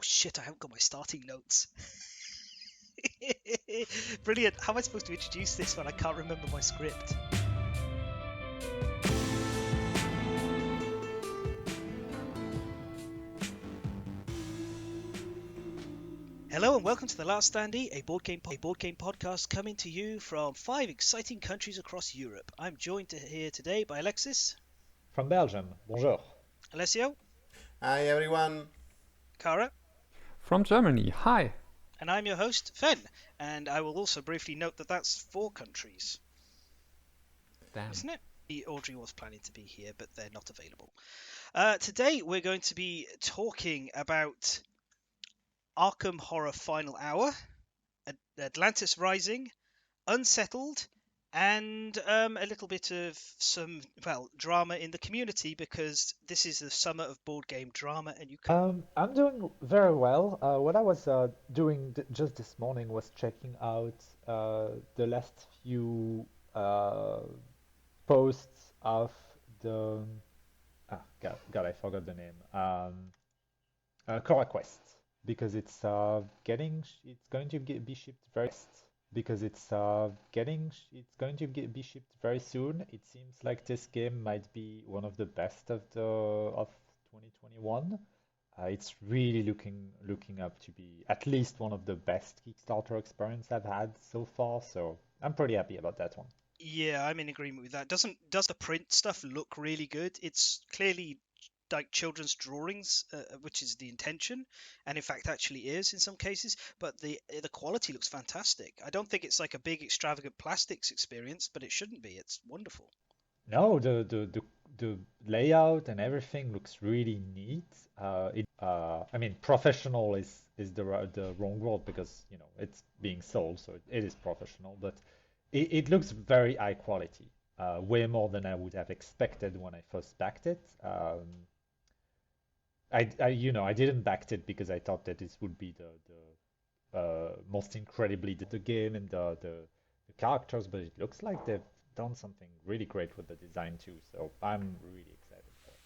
shit, I haven't got my starting notes. Brilliant. How am I supposed to introduce this when I can't remember my script? Hello and welcome to The Last Standee, a board game podcast coming to you from 5 exciting countries across Europe. I'm joined here today by Alexis. From Belgium. Bonjour. Alessio. Hi everyone. Cara. From Germany. Hi. And I'm your host, Fen. And I will also briefly note that that's 4 countries. Damn. Isn't it? Audrey was planning to be here, but they're not available. Today we're going to be talking about Arkham Horror Final Hour, Atlantis Rising, Unsettled, and a little bit of some, drama in the community, because this is the summer of board game drama, and you can... I'm doing very well. What I was doing just this morning was checking out the last few posts of the... God, I forgot the name. Cara Quest. Because it's going to be shipped very soon. It seems like this game might be one of the best of 2021. It's really looking up to be at least one of the best Kickstarter experience I've had so far. So I'm pretty happy about that one. Yeah, I'm in agreement with that. Does the print stuff look really good? It's clearly like children's drawings, which is the intention, and in fact actually is in some cases, but the quality looks fantastic. I don't think it's like a big extravagant plastics experience, but it shouldn't be. It's wonderful. No, the layout and everything looks really neat. I mean, professional is the wrong word, because it's being sold, so it is professional, but it looks very high quality, way more than I would have expected when I first backed it. I didn't back it because I thought that this would be the most incredibly the game and the characters, but it looks like they've done something really great with the design too. So I'm really excited for it.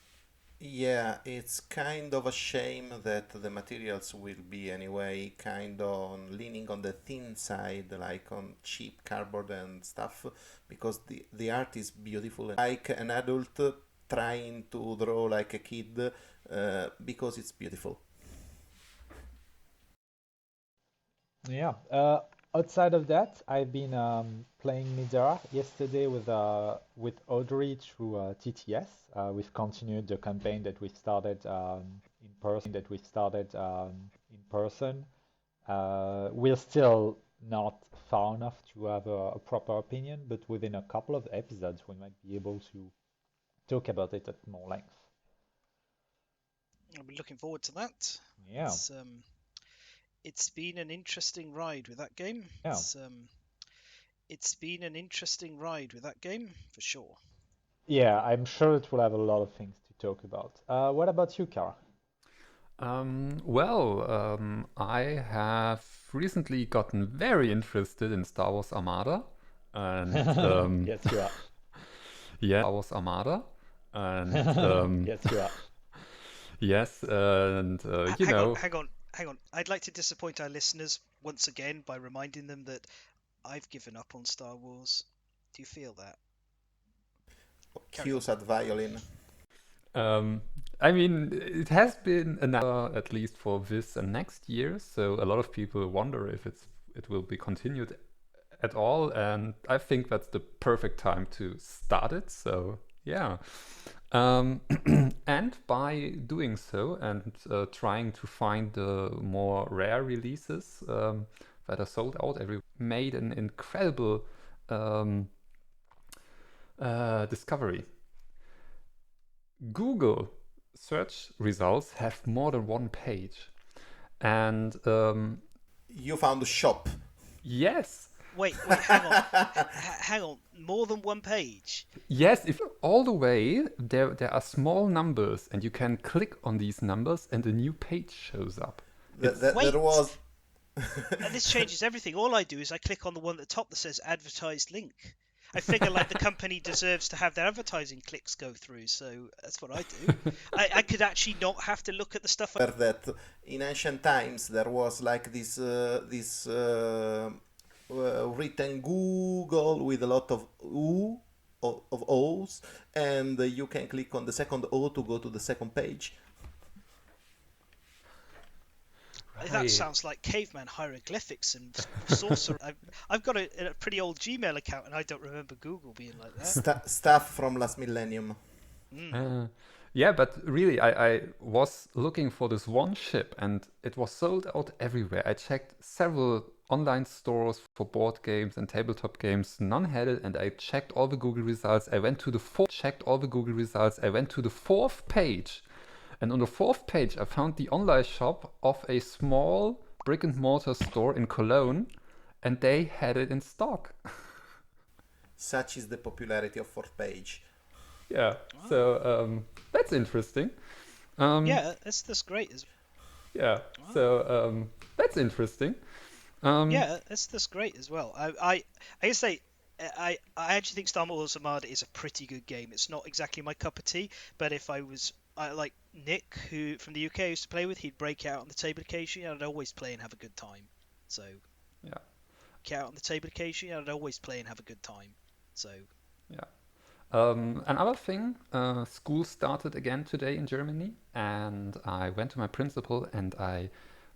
Yeah, it's kind of a shame that the materials will be anyway kind of leaning on the thin side, like on cheap cardboard and stuff, because the art is beautiful, and like an adult trying to draw like a kid, because it's beautiful. Yeah. Outside of that, I've been playing Midara yesterday with Audrey through TTS. We've continued the campaign that we started in person. We're still not far enough to have a proper opinion, but within a couple of episodes, we might be able to talk about it at more length. I'll be looking forward to that. Yeah. It's been an interesting ride with that game. Yeah. It's been an interesting ride with that game, for sure. Yeah, I'm sure it will have a lot of things to talk about. What about you, Cara? I have recently gotten very interested in Star Wars Armada. And Yes, you are. yeah, Star Wars Armada. And Yes, you are. yes, and Hang on. I'd like to disappoint our listeners once again by reminding them that I've given up on Star Wars. Do you feel that? Cues at violin. I mean, it has been another, at least for this and next year, so a lot of people wonder if it will be continued at all, and I think that's the perfect time to start it. So yeah. And by doing so and trying to find the more rare releases that are sold out made an incredible discovery. Google search results have more than one page, and You found a shop. yes. Wait, hang on. More than one page? Yes, if all the way, there are small numbers, and you can click on these numbers, and a new page shows up. There was. And this changes everything. All I do is I click on the one at the top that says advertised link. I figure like the company deserves to have their advertising clicks go through, so that's what I do. I could actually not have to look at the stuff. That in ancient times there was like this written Google with a lot of U of O's, and you can click on the second O to go to the second page. That Right. sounds like caveman hieroglyphics and sorcerer. I've got a pretty old Gmail account, and I don't remember Google being like that. Stuff from last millennium. Yeah, but really, I was looking for this one chip and it was sold out everywhere. I checked several online stores for board games and tabletop games. None had it, and I checked all the Google results. I went to the fourth page. And on the fourth page, I found the online shop of a small brick and mortar store in Cologne, and they had it in stock. Such is the popularity of fourth page. Yeah, so that's interesting. Yeah, that's great. Yeah, so that's interesting. Yeah, that's great as well. I guess I actually think Star Wars Armada is a pretty good game. It's not exactly my cup of tea, but if I like Nick, who from the UK I used to play with, he'd break out on the table occasionally, and I'd always play and have a good time. So Yeah, get out on the table occasionally, and I'd always play and have a good time. So yeah. Another thing, school started again today in Germany, and I went to my principal and I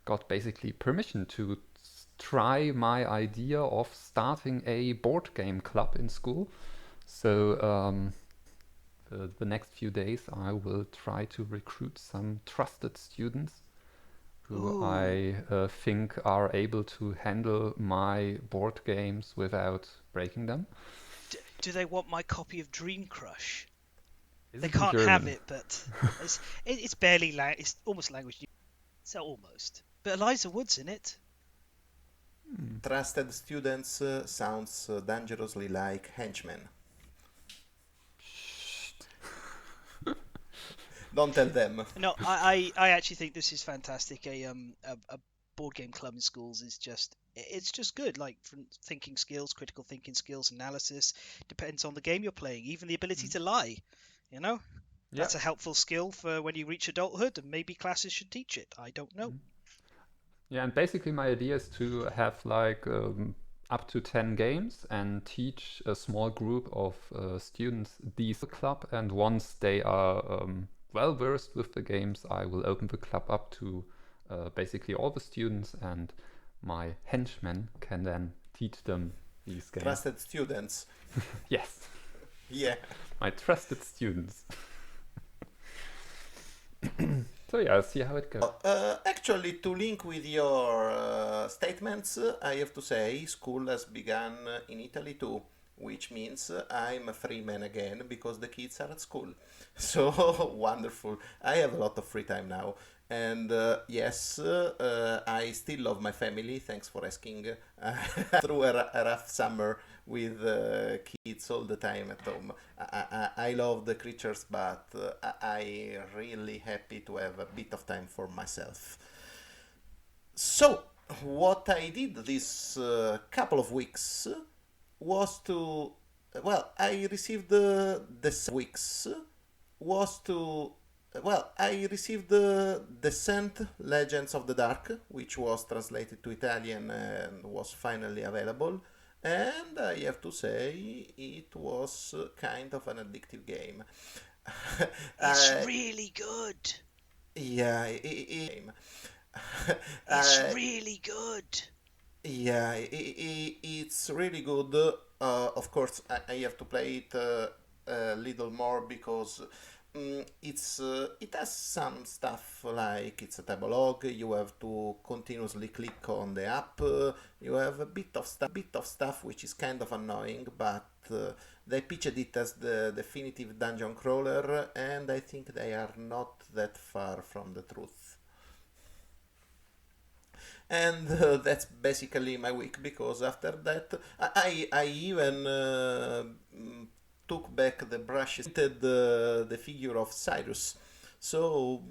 got basically permission to try my idea of starting a board game club in school. So the next few days I will try to recruit some trusted students who I think are able to handle my board games without breaking them. do they want my copy of Dream Crush? Is They it in can't have German? it, but it's barely it's almost language. So almost, but Eliza Wood's in it. Trusted students sounds dangerously like henchmen. Don't tell them. No, I actually think this is fantastic. A board game club in schools is it's just good. Like from thinking skills, critical thinking skills, analysis depends on the game you're playing. Even the ability to lie, you know, Yeah. that's a helpful skill for when you reach adulthood, and maybe classes should teach it. I don't know. Yeah, and basically my idea is to have like up to 10 games and teach a small group of students these club. And once they are well versed with the games, I will open the club up to basically all the students, and my henchmen can then teach them these games. Trusted students. Yes, Yeah. my trusted students. So yeah, see how it goes. Actually, to link with your statements, I have to say school has begun in Italy too, which means I'm a free man again because the kids are at school. So wonderful. I have a lot of free time now. And yes, I still love my family. Thanks for asking. Through a rough summer with kids all the time at home. I love the creatures, but I really happy to have a bit of time for myself. So, what I did this couple of weeks was to, well, I received the weeks was to I received the Descent Legends of the Dark, which was translated to Italian and was finally available. And I have to say, it was kind of an addictive game. It's really good. Yeah, It's really good. yeah, it's really good. Of course, I have to play it a little more because it has some stuff like it's a tableau. You have to continuously click on the app. You have a bit of stuff which is kind of annoying, but they pitched it as the definitive dungeon crawler, and I think they are not that far from the truth. And that's basically my week, because after that I even took back the brushes, painted the figure of Cyrus. So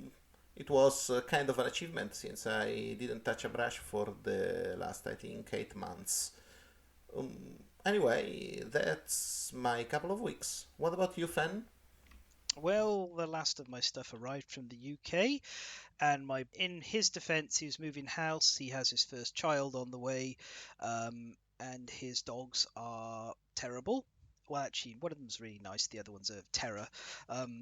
it was kind of an achievement, since I didn't touch a brush for the last, I think, 8 months. Anyway, that's my couple of weeks. What about you, Fen? Well, the last of my stuff arrived from the UK, and in his defense, he was moving house. He has his first child on the way, and his dogs are terrible. Well, actually, one of them's really nice. The other one's a terror.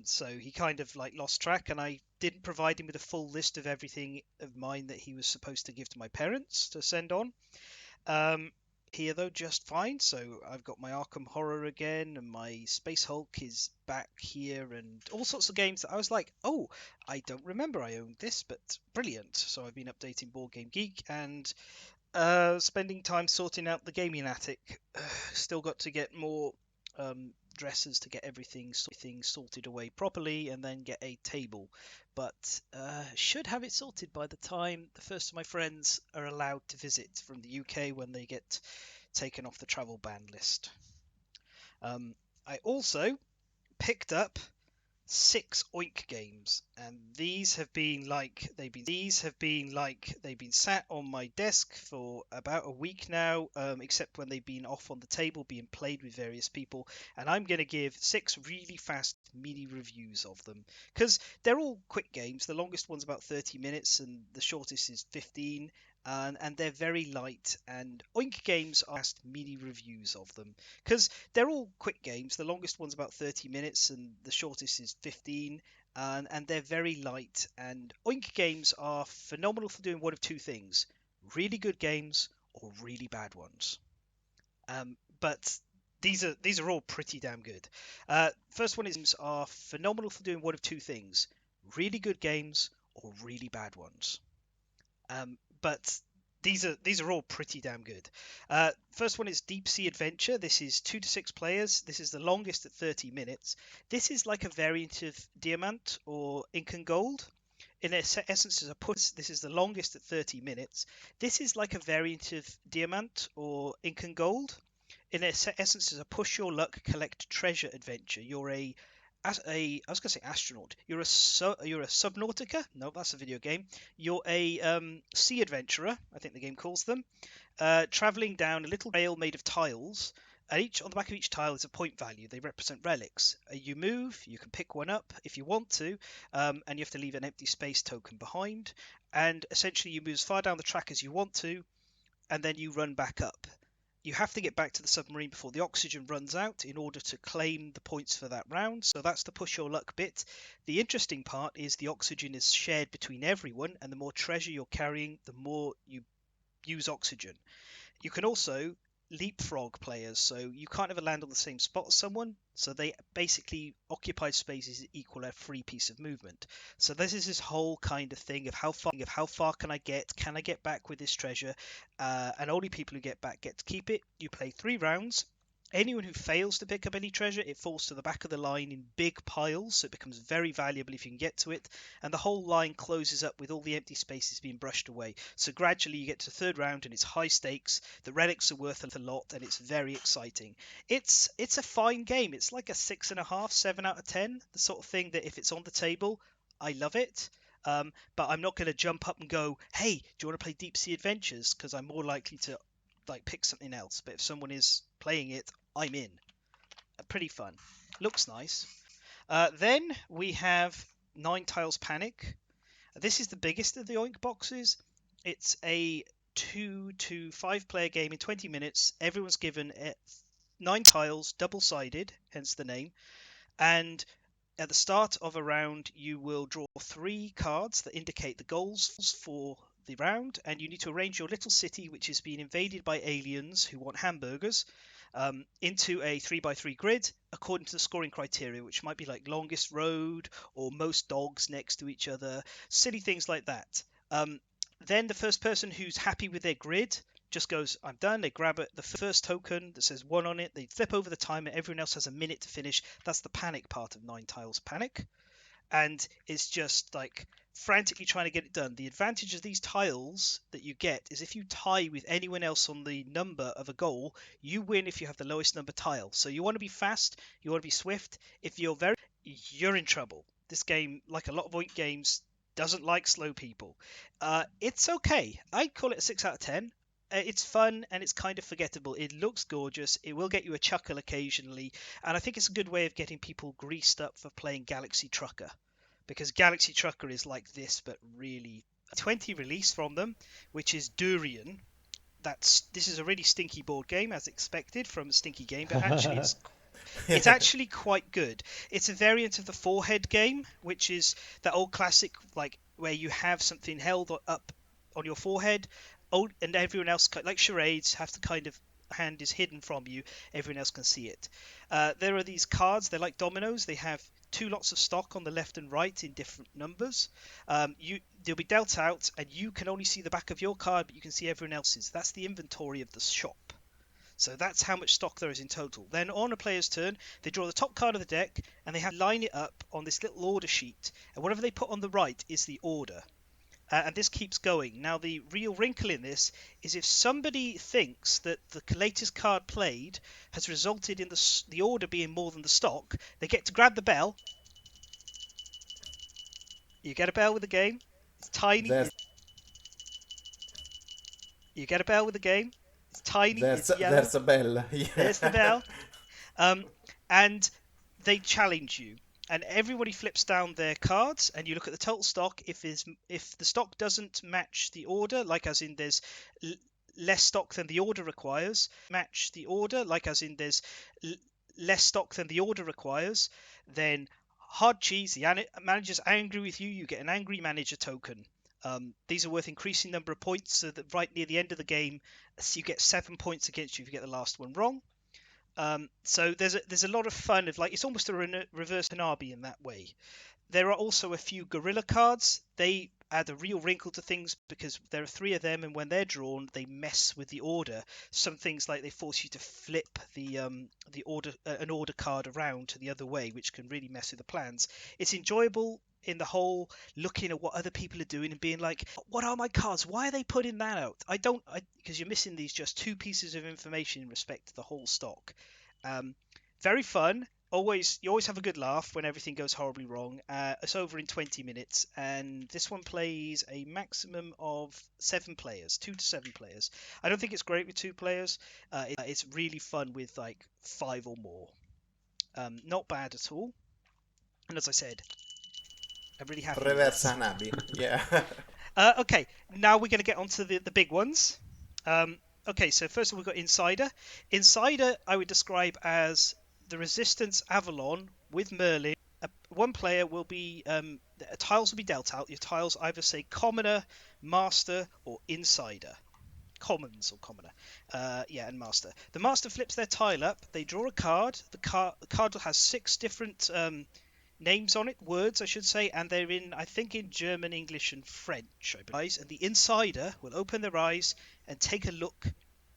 So he kind of like lost track, and I didn't provide him with a full list of everything of mine that he was supposed to give to my parents to send on. Um, Here though, just fine. So I've got my Arkham Horror again, and my Space Hulk is back here, and all sorts of games that I was like, oh, I don't remember I owned this, but brilliant. So I've been updating Board Game Geek and spending time sorting out the gaming attic. Still got to get more dressers to get everything sorted away properly, and then get a table. But should have it sorted by the time the first of my friends are allowed to visit from the UK when they get taken off the travel ban list. I also picked up 6 Oink games, and they've been sat on my desk for about a week now, except when they've been off on the table being played with various people. And I'm going to give 6 really fast mini reviews of them because they're all quick games. The longest one's about 30 minutes, and the shortest is 15. And they're very light, and Oink games are fast mini reviews of them because they're all quick games. The longest one's about 30 minutes, and the shortest is 15. And they're very light. And Oink games are phenomenal for doing one of two things: really good games or really bad ones. But these are all pretty damn good. First one is are phenomenal for doing one of two things: really good games or really bad ones. But these are all pretty damn good. First one is Deep Sea Adventure. This is 2 to 6 players. This is the longest at 30 minutes. This is like a variant of Diamant or Ink and Gold. In essence, is a push. This is the longest at 30 minutes. This is like a variant of Diamant or Ink and Gold. In essence, is a push your luck, collect treasure adventure. You're I was gonna say astronaut. You're a subnautica. No, that's a video game. You're a sea adventurer. I think the game calls them. Traveling down a little rail made of tiles. And each on the back of each tile is a point value. They represent relics. You move. You can pick one up if you want to, and you have to leave an empty space token behind. And essentially, you move as far down the track as you want to, and then you run back up. You have to get back to the submarine before the oxygen runs out in order to claim the points for that round. So that's the push your luck bit. The interesting part is the oxygen is shared between everyone, and the more treasure you're carrying, the more you use oxygen. You can also leapfrog players, so you can't ever land on the same spot as someone, so they basically occupied spaces equal a free piece of movement. So this is this whole kind of thing of how far can I get back with this treasure, and only people who get back get to keep it. You play 3 rounds. Anyone who fails to pick up any treasure, it falls to the back of the line in big piles, so it becomes very valuable if you can get to it, and the whole line closes up with all the empty spaces being brushed away. So gradually you get to the 3rd round and it's high stakes, the relics are worth a lot, and it's very exciting. It's a fine game. It's like a 6.5, 7 out of 10, the sort of thing that if it's on the table, I love it. But I'm not going to jump up and go, hey, do you want to play Deep Sea Adventures? Because I'm more likely to like pick something else. But if someone is playing it, I'm in. Pretty fun. Looks nice. Then we have Nine Tiles Panic. This is the biggest of the Oink boxes. It's a 2 to 5 player game in 20 minutes. Everyone's given 9 tiles, double-sided, hence the name. And at the start of a round, you will draw 3 cards that indicate the goals for the round, and you need to arrange your little city, which is being invaded by aliens who want hamburgers, into a 3x3 grid according to the scoring criteria, which might be like longest road or most dogs next to each other, silly things like that. Then the first person who's happy with their grid just goes, I'm done. They grab the first token that says 1 on it. They flip over the timer. Everyone else has a minute to finish. That's the panic part of Nine Tiles Panic. And it's just like frantically trying to get it done. The advantage of these tiles that you get is if you tie with anyone else on the number of a goal, you win if you have the lowest number tile. So you want to be fast, you want to be swift. If you're in trouble. This game, like a lot of Oink games, doesn't like slow people. It's okay. I'd call it a 6 out of 10. It's fun and it's kind of forgettable. It looks gorgeous. It will get you a chuckle occasionally, and I think it's a good way of getting people greased up for playing Galaxy Trucker, because Galaxy Trucker is like this, but really. 20 release from them, which is Durian. This is a really stinky board game, as expected from a stinky game, but actually it's actually quite good. It's a variant of the forehead game, which is that old classic, like where you have something held up on your forehead, and everyone else, like charades, have to kind of hand is hidden from you. Everyone else can see it. There are these cards. They're like dominoes. They have two lots of stock on the left and right in different numbers. They'll be dealt out, and you can only see the back of your card, but you can see everyone else's. That's the inventory of the shop. So that's how much stock there is in total. Then on a player's turn, they draw the top card of the deck, and they have to line it up on this little order sheet. And whatever they put on the right is the order. And this keeps going. Now, the real wrinkle in this is if somebody thinks that the latest card played has resulted in the order being more than the stock, they get to grab the bell. You get a bell with the game. It's tiny. You get a bell with the game. It's tiny. It's yellow. There's a bell. Yeah. There's the bell. And they challenge you. And everybody flips down their cards, and you look at the total stock. If the stock doesn't match the order, like as in there's less stock than the order requires, match the order, like as in there's less stock than the order requires, then hard cheese, the manager's angry with you, you get an angry manager token. These are worth increasing number of points, so that right near the end of the game, you get 7 points against you if you get the last one wrong. So there's a lot of fun of, like, it's almost a reverse Hanabi in that way. There are also a few gorilla cards. They add a real wrinkle to things because there are 3 of them, and when they're drawn, they mess with the order. Some things, like, they force you to flip an order card around to the other way, which can really mess with the plans. It's enjoyable in the whole, looking at what other people are doing and being like, what are my cards? Why are they putting that out? Because you're missing these just 2 pieces of information in respect to the whole stock. Very fun. You always have a good laugh when everything goes horribly wrong. It's over in 20 minutes, and this one plays a maximum of 7 players, 2 to 7 players. I don't think it's great with 2 players. It's really fun with like 5 or more. Not bad at all. And as I said, I'm really happy. Reverse Hanabi. Yeah. Okay, now we're going to get on to the big ones. Okay, so first of all, we've got Insider. Insider, I would describe as the Resistance Avalon with Merlin. One player will be, tiles will be dealt out. Your tiles either say Commoner, Master, or Insider. Commons or Commoner. And Master. The Master flips their tile up. They draw a card. The card has 6 different names on it, words I should say, and they're in, I think, in German, English, and French, I believe. And the Insider will open their eyes and take a look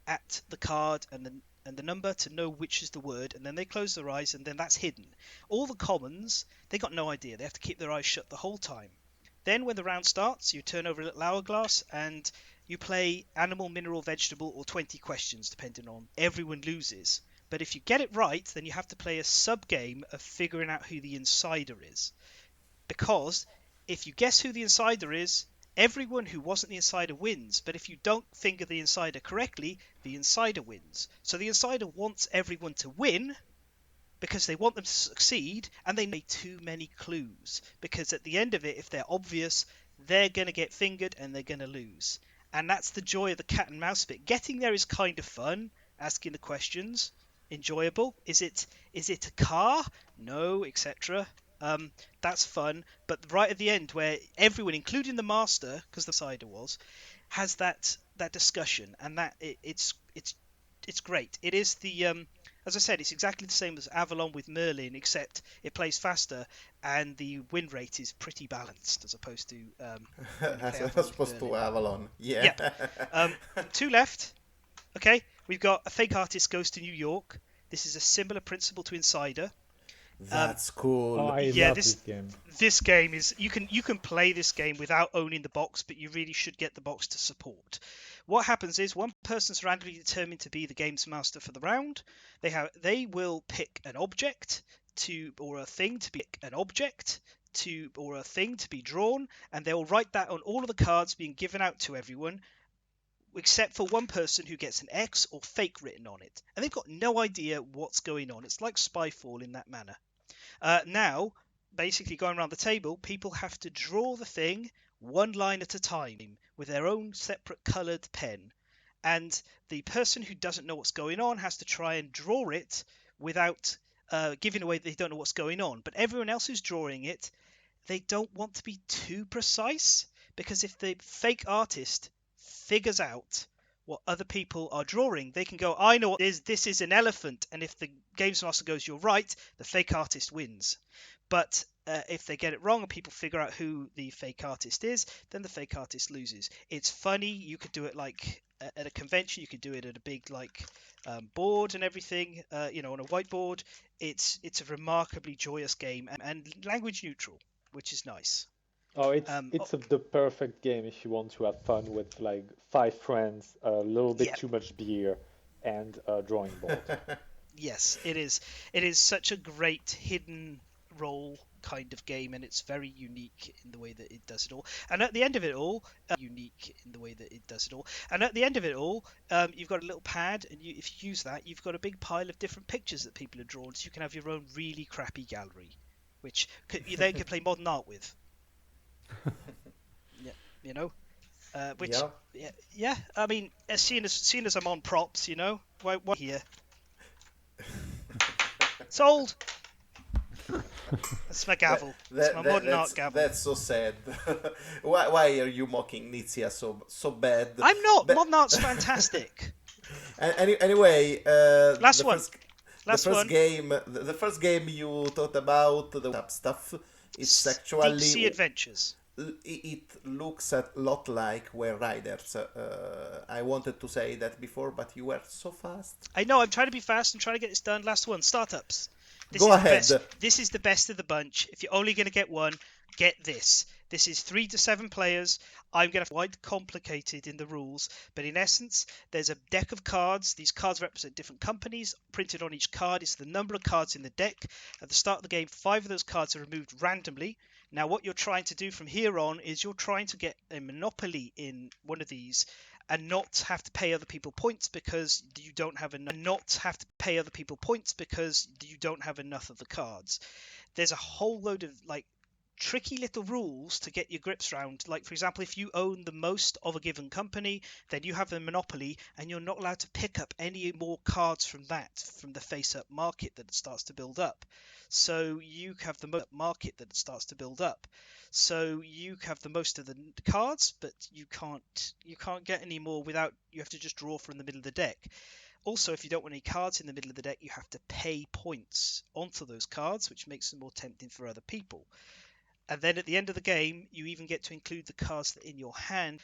at the card and the number to know which is the word, and then they close their eyes, and then that's hidden. All the commons, they got no idea. They have to keep their eyes shut the whole time. Then when the round starts, you turn over a little hourglass and you play animal, mineral, vegetable, or 20 questions, depending on. Everyone loses. But if you get it right, then you have to play a sub-game of figuring out who the insider is. Because if you guess who the insider is, everyone who wasn't the insider wins. But if you don't figure the insider correctly, the insider wins. So the insider wants everyone to win because they want them to succeed, and they make too many clues. Because at the end of it, if they're obvious, they're going to get fingered and they're going to lose. And that's the joy of the cat and mouse bit. Getting there is kind of fun, asking the questions. Enjoyable. Is it a car? No, etc. That's fun. But right at the end, where everyone, including the master, because the cider was, has that discussion, and that it's great. It is the as I said, it's exactly the same as Avalon with Merlin, except it plays faster and the win rate is pretty balanced as opposed to as opposed to Avalon. Yeah. 2 left. Okay, we've got A Fake Artist Goes to New York. This is a similar principle to Insider. That's cool. Oh, I love this game. This game is you can play this game without owning the box, but you really should get the box to support. What happens is one person's randomly determined to be the game's master for the round. They will pick an object or a thing to be drawn, and they will write that on all of the cards being given out to everyone. except for one person who gets an X or fake written on it, and they've got no idea what's going on. It's like Spyfall in that manner. Now, basically going around the table, people have to draw the thing one line at a time with their own separate coloured pen. And the person who doesn't know what's going on has to try and draw it without giving away that they don't know what's going on. But everyone else who's drawing it, they don't want to be too precise, because if the fake artist figures out what other people are drawing, they can go, I know what it is, this is an elephant. And if the games master goes, you're right, the fake artist wins. But if they get it wrong and people figure out who the fake artist is, then the fake artist loses. It's funny. You could do it like at a convention. You could do it at a big board and everything. On a whiteboard. It's a remarkably joyous game and language neutral, which is nice. Oh, it's the perfect game if you want to have fun with like 5 friends, a little bit Yeah. too much beer, and a drawing board. Yes, it is. It is such a great hidden role kind of game, and it's very unique in the way that it does it all. And at the end of it all, you've got a little pad, and if you use that, you've got a big pile of different pictures that people have drawn, so you can have your own really crappy gallery, which you then can play modern art with. Yeah, which Yeah. yeah. I mean, seeing as I'm on props, why here. Sold. That's my gavel. That's my modern art gavel. That's so sad. Why are you mocking Nizia so bad? I'm not. Modern art's fantastic. Anyway, Last one. The first game you thought about the stuff. It's actually Deep Sea Adventures. It looks a lot like Were Riders. I wanted to say that before, but you were so fast. I know. I'm trying to be fast and trying to get this done. Last one. Startups. Go ahead. This is the best of the bunch. If you're only going to get one, get this. This is 3 to 7 players. I'm going to have quite complicated in the rules, but in essence, there's a deck of cards. These cards represent different companies. Printed on each card is the number of cards in the deck. At the start of the game, 5 of those cards are removed randomly. Now, what you're trying to do from here on is you're trying to get a monopoly in one of these and not have to pay other people points because you don't have enough. Of the cards. There's a whole load of tricky little rules to get your grips around. Like, for example, if you own the most of a given company, then you have the monopoly and you're not allowed to pick up any more cards from the face-up market that it starts to build up. So you have the most of the cards, but you can't get any more without, you have to just draw from the middle of the deck. Also, if you don't want any cards in the middle of the deck, you have to pay points onto those cards, which makes them more tempting for other people. And then at the end of the game, you even get to include the cards that are in your hand.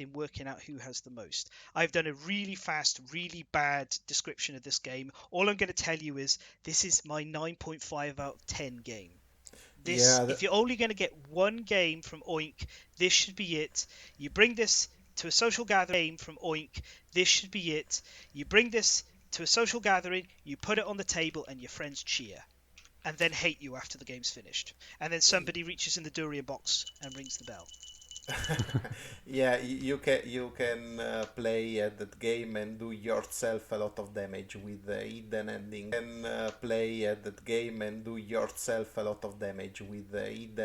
In working out who has the most. I've done a really fast, really bad description of this game. All I'm going to tell you is this is my 9.5 out of 10 game. If you're only going to get one game from Oink, this should be it. You bring this to a social gathering from Oink, this should be it. You bring this to a social gathering, you put it on the table, and your friends cheer. And then hate you after the game's finished. And then somebody reaches in the durian box and rings the bell. Yeah, you can play at that game and do yourself a lot of damage with the hidden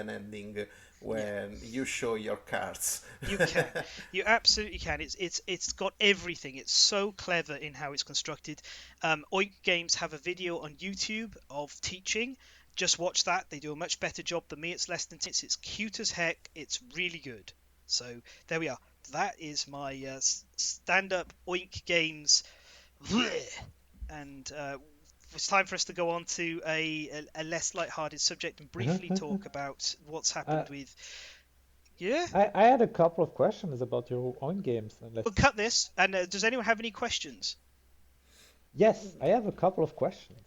ending. When you show your cards. You can. You absolutely can. It's got everything. It's so clever in how it's constructed. Oink Games have a video on YouTube of teaching. Just watch that. They do a much better job than me. It's less than 10 minutes. It's cute as heck. It's really good. So there we are. That is my stand-up Oink Games. And it's time for us to go on to a less light-hearted subject and briefly talk about what's happened with... Yeah? I had a couple of questions about your own games. We'll cut this. And does anyone have any questions? Yes, I have a couple of questions.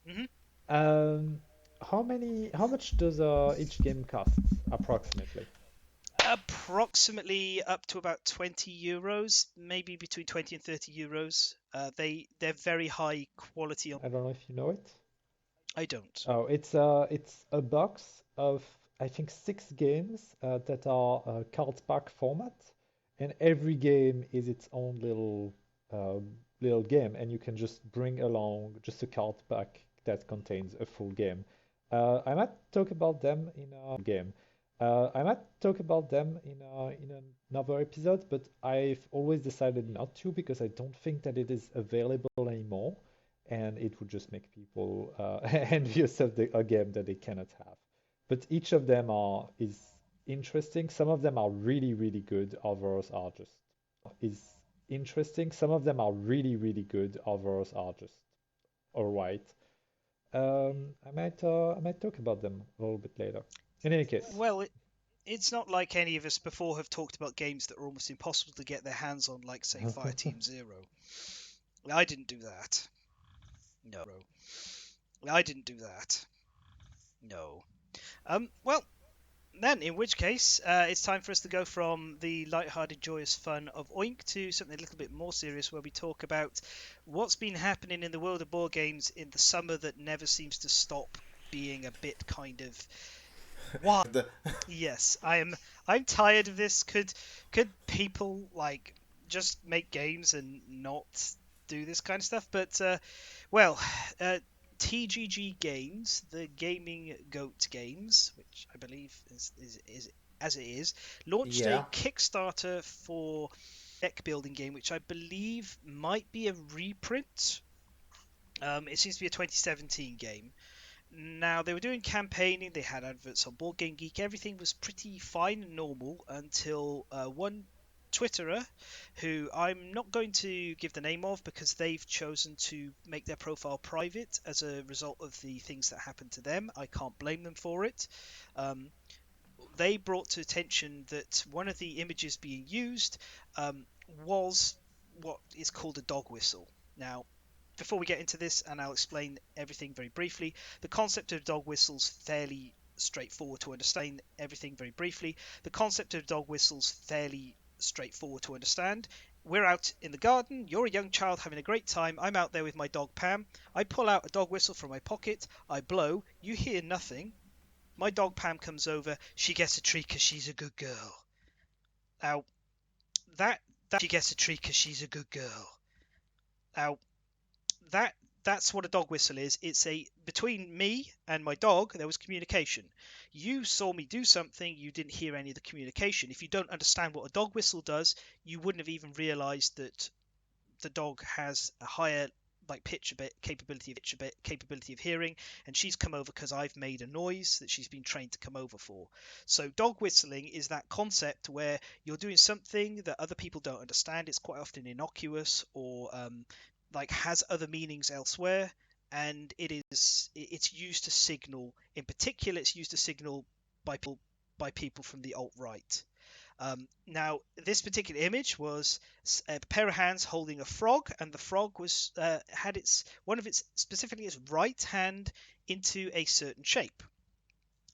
Mm-hmm. How much does each game cost, approximately? Approximately up to about €20, maybe between 20 and 30 euros. They're very high quality. I don't know if you know it. I don't. Oh, it's a box of I think 6 games that are card pack format, and every game is its own uh, little game, and you can just bring along just a card pack that contains a full game. I might talk about them in a game. I might talk about them in another episode, but I've always decided not to because I don't think that it is available anymore, and it would just make people envious of a game that they cannot have. But each of them are is interesting. Some of them are really, really good. Others are just is interesting. Some of them are really, really good. Others are just all right. I might talk about them a little bit later. In any case, Well, it's not like any of us before have talked about games that are almost impossible to get their hands on, like, say, Fireteam Zero. I didn't do that. No. I didn't do that. No. Well, then, in which case, it's time for us to go from the light-hearted, joyous fun of Oink to something a little bit more serious, where we talk about what's been happening in the world of board games in the summer that never seems to stop being a bit kind of why. Yes, I'm tired of this. Could people like just make games and not do this kind of stuff? But well, uh, TGG Games, the Gaming Goat Games, which I believe is as it is, launched a Yeah. Kickstarter for deck building game, which I believe might be a reprint. It seems to be a 2017 game. Now, they were doing campaigning, they had adverts on Board Game Geek, everything was pretty fine and normal until one Twitterer, who I'm not going to give the name of because they've chosen to make their profile private as a result of the things that happened to them. I can't blame them for it. Um, they brought to attention that one of the images being used was what is called a dog whistle. Now, before we get into this, and I'll explain everything very briefly, the concept of dog whistles fairly straightforward to understand. Everything very briefly, the concept of dog whistles fairly straightforward to understand. We're out in the garden. You're a young child having a great time. I'm out there with my dog Pam. I pull out a dog whistle from my pocket. I blow. You hear nothing. My dog Pam comes over. She gets a treat because she's a good girl. Now that she gets a treat because she's a good girl. Now that that's what a dog whistle is. It's a between me and my dog there was communication. You saw me do something, you didn't hear any of the communication. If you don't understand what a dog whistle does, you wouldn't have even realized that the dog has a higher like capability of hearing, and she's come over because I've made a noise that she's been trained to come over for. So dog whistling is that concept where you're doing something that other people don't understand. It's quite often innocuous or like has other meanings elsewhere, and it's used to signal. In particular, it's used to signal by people from the alt right. Now, this particular image was a pair of hands holding a frog, and the frog was had its specifically its right hand into a certain shape.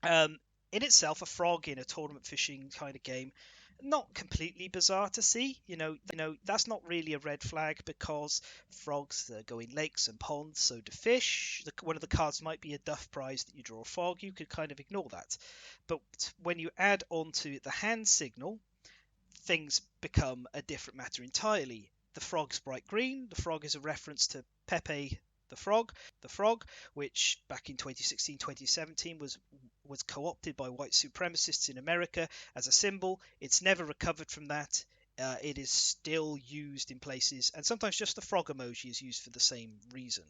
In itself, a frog in a tournament fishing kind of game, not completely bizarre to see. That's not really a red flag because frogs go in lakes and ponds, so do fish. One of the cards might be a duff prize that you draw a frog. You could kind of ignore that. But when you add onto the hand signal, things become a different matter entirely. The frog's bright green. The frog is a reference to Pepe the frog, which back in 2016-2017 was co-opted by white supremacists in America as a symbol. It's never recovered from that. It is still used in places, and sometimes just the frog emoji is used for the same reason.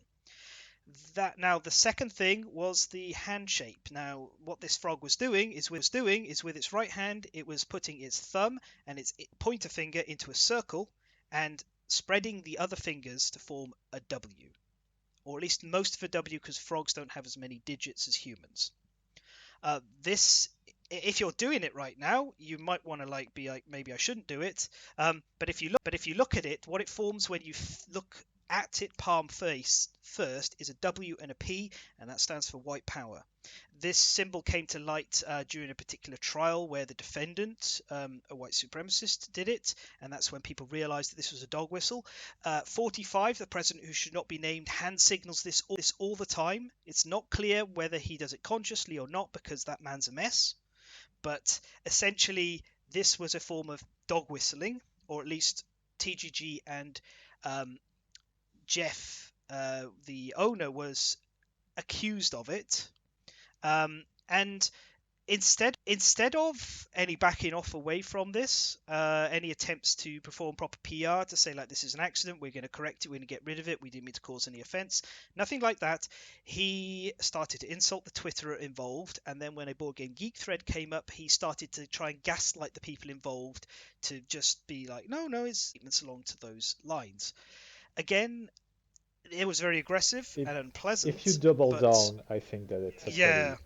Now the second thing was the hand shape. Now what this frog was doing is with its right hand it was putting its thumb and its pointer finger into a circle and spreading the other fingers to form a W, or at least most of a W, because frogs don't have as many digits as humans. This, if you're doing it right now, you might want to be like, maybe I shouldn't do it. But if you look at it, what it forms when you look at it palm face first is a W and a P, and that stands for white power. This symbol came to light during a particular trial where the defendant, a white supremacist, did it, and that's when people realized that this was a dog whistle. 45, the president who should not be named, hand signals this all the time. It's not clear whether he does it consciously or not because that man's a mess. but essentially this was a form of dog whistling, or at least TGG and um, Jeff, the owner, was accused of it. And instead of any backing off away from this, any attempts to perform proper PR to say like this is an accident, we're going to correct it, we're going to get rid of it, we didn't mean to cause any offence, nothing like that. He started to insult the Twitterer involved, and then when a Board Game Geek thread came up, he started to try and gaslight the people involved to just be like, no, it's statements along to those lines. Again, it was very aggressive If and if you unpleasant, double but down, I think that it's a yeah, pretty.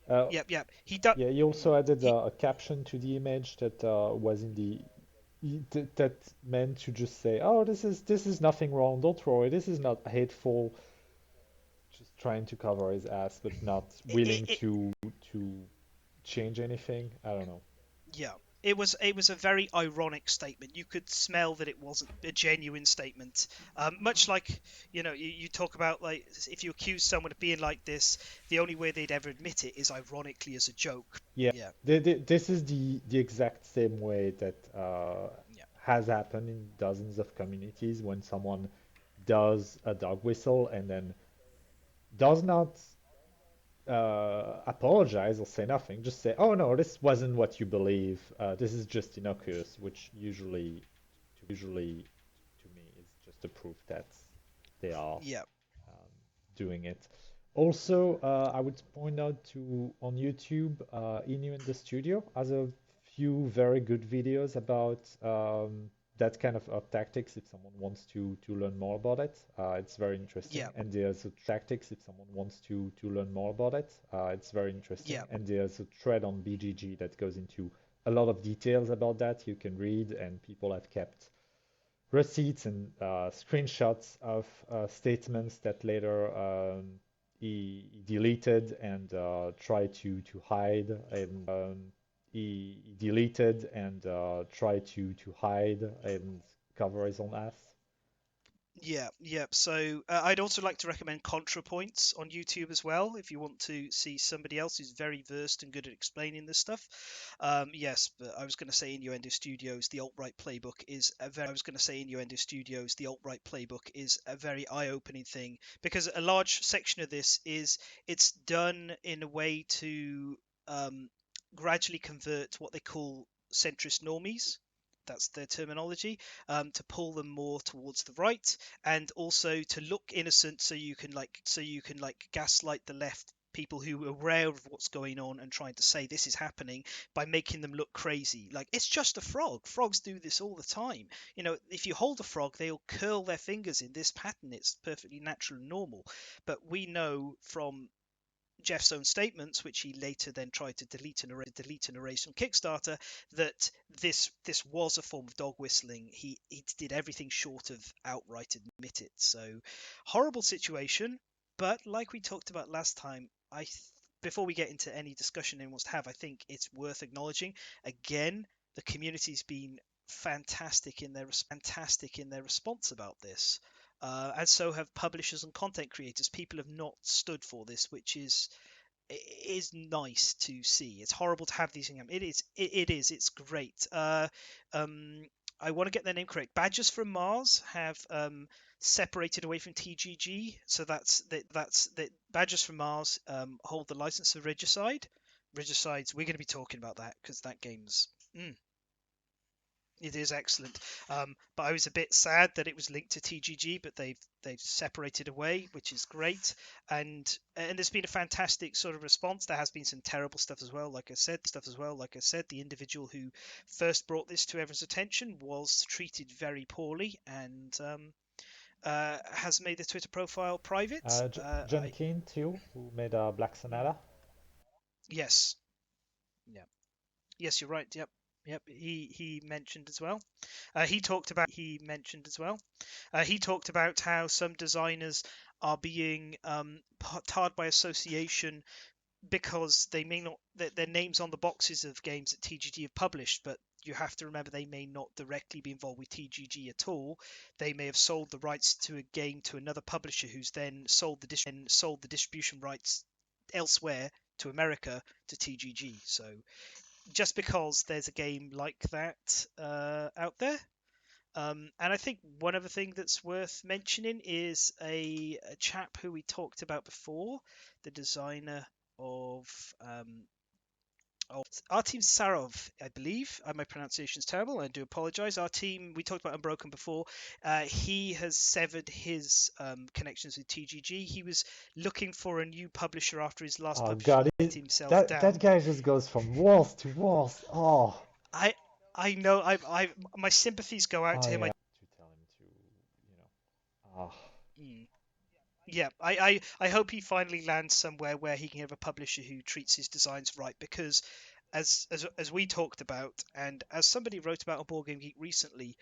Uh, yep. He does. yeah, he also added He a caption to the image that was in the that meant to just say, "Oh, this is nothing wrong. Don't worry. This is not hateful." Just trying to cover his ass, but not willing it, to change anything. I don't know. yeah, it was a very ironic statement. You could smell that it wasn't a genuine statement. Much like you talk about like if you accuse someone of being like this, the only way they'd ever admit it is ironically as a joke. Yeah, Yeah, this is the exact same way that yeah, has happened in dozens of communities when someone does a dog whistle and then does not apologize or say nothing. Just say, "Oh no, this wasn't what you believe. This is just innocuous," which usually to me is just a proof that they are yeah, um, doing it. Also, I would point out to on YouTube, Inu in the Studio has a few very good videos about that kind of tactics if someone wants to learn more about it. It's very interesting. yeah, And there's a tactics if someone wants to learn more about it. It's very interesting. yeah, And there's a thread on BGG that goes into a lot of details about that. You can read, and people have kept receipts and screenshots of statements that later he deleted and tried to hide, and he deleted and tried to hide and cover his own ass. yeah. So I'd also like to recommend ContraPoints on YouTube as well if you want to see somebody else who's very versed and good at explaining this stuff. Yes, but I was going to say Innuendo Studios, the alt-right playbook is a very. I was going to say Innuendo Studios, the alt-right playbook is a very eye-opening thing because a large section of this is it's done in a way to um, gradually convert what they call centrist normies. That's their terminology, to pull them more towards the right, and also to look innocent, so you can like gaslight the left people who are aware of what's going on and trying to say this is happening by making them look crazy. Like it's just a frog. Frogs do this all the time. If you hold a frog, they'll curl their fingers in this pattern. It's perfectly natural and normal. But we know from Jeff's own statements, which he later then tried to delete and erase from Kickstarter, that this was a form of dog whistling. He did everything short of outright admit it. So horrible situation. But like we talked about last time, before we get into any discussion anyone wants to have, I think it's worth acknowledging again the community's been fantastic in their response about this. And so have publishers and content creators. People have not stood for this, which is nice to see. It's horrible to have these things happen. It is. It's great. Um, I want to get their name correct. Badgers from Mars have separated away from TGG, so that Badgers from Mars hold the license for Regicide. Regicides. We're going to be talking about that because that game's. It is excellent, but I was a bit sad that it was linked to TGG, but they've separated away, which is great. And there's been a fantastic sort of response. There has been some terrible stuff as well. Like I said, the individual who first brought this to everyone's attention was treated very poorly and has made the Twitter profile private. John Keane too, who made Black Sonata. Yes, yeah, yes, you're right. Yep. Yep, he mentioned as well. He talked about how some designers are being tarred by association because they may not their names on the boxes of games that TGG have published, but you have to remember they may not directly be involved with TGG at all. They may have sold the rights to a game to another publisher who's then sold the distribution rights elsewhere to America to TGG. So just because there's a game like that out there. And I think one other thing that's worth mentioning is a chap who we talked about before, the designer of our team Sarov, I believe. My pronunciation's terrible. I do apologize. Our team, we talked about Unbroken before. He has severed his connections with TGG. He was looking for a new publisher after his last Oh publisher God, let himself that down. guy just goes from walls to walls. Oh, I I know. My sympathies go out oh to him. yeah. To tell him to, you know. Oh, Yeah, I hope he finally lands somewhere where he can have a publisher who treats his designs right, because as we talked about, and as somebody wrote about on Board Game Geek recently,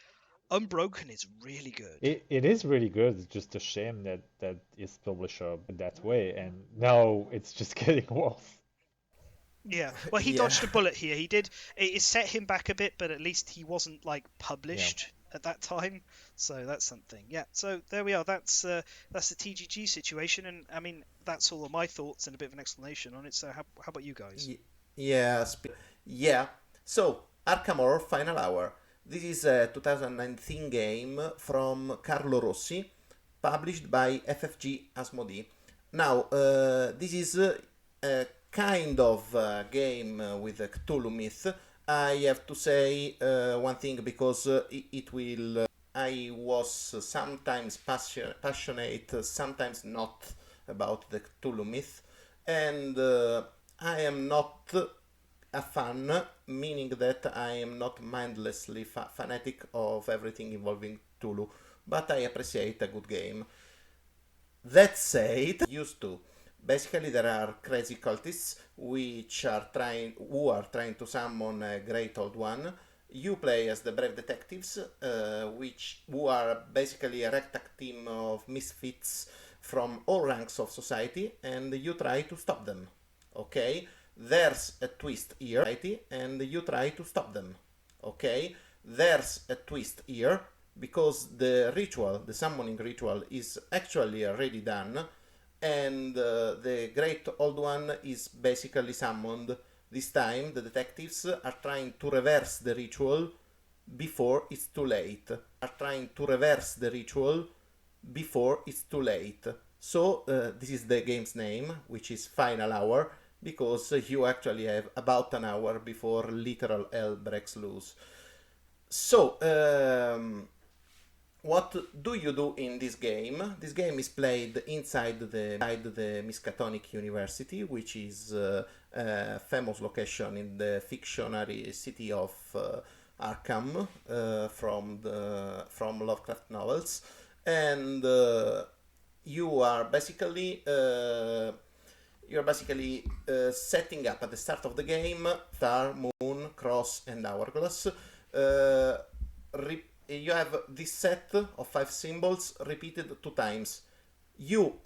Unbroken is really good. it is really good. It's just a shame that his publisher that way, and now it's just getting worse. Yeah, well, he Yeah. dodged a bullet here. It set him back a bit, but at least he wasn't like Yeah. published at that time, so that's something. Yeah, so there we are. That's the TGG situation, and I mean that's all of my thoughts and a bit of an explanation on it. So how about you guys? Yeah, yeah. So, Arkham Horror Final Hour. This is a 2019 game from Carlo Rossi, published by FFG Asmodee. Now, this is a kind of game with a Cthulhu myth. I have to say one thing, because it will. I was sometimes passionate, sometimes not, about the Cthulhu myth, and I am not a fan, meaning that I am not mindlessly fanatic of everything involving Cthulhu, but I appreciate a good game. That said, used to. Basically, there are crazy cultists who are trying to summon a great old one. You play as the brave detectives, who are basically a ragtag team of misfits from all ranks of society, and you try to stop them. Okay, there's a twist here, and you try to stop them. Okay, there's a twist here, because the summoning ritual, is actually already done, and the great old one is basically summoned. This time, the detectives are trying to reverse the ritual before it's too late. So, this is the game's name, which is Final Hour, because you actually have about an hour before literal hell breaks loose. So, what do you do in this game? This game is played inside the Miskatonic University, which is a famous location in the fictionary city of Arkham, from Lovecraft novels, and you are basically setting up at the start of the game star, moon, cross, and hourglass. You have this set of 5 symbols repeated 2 times. You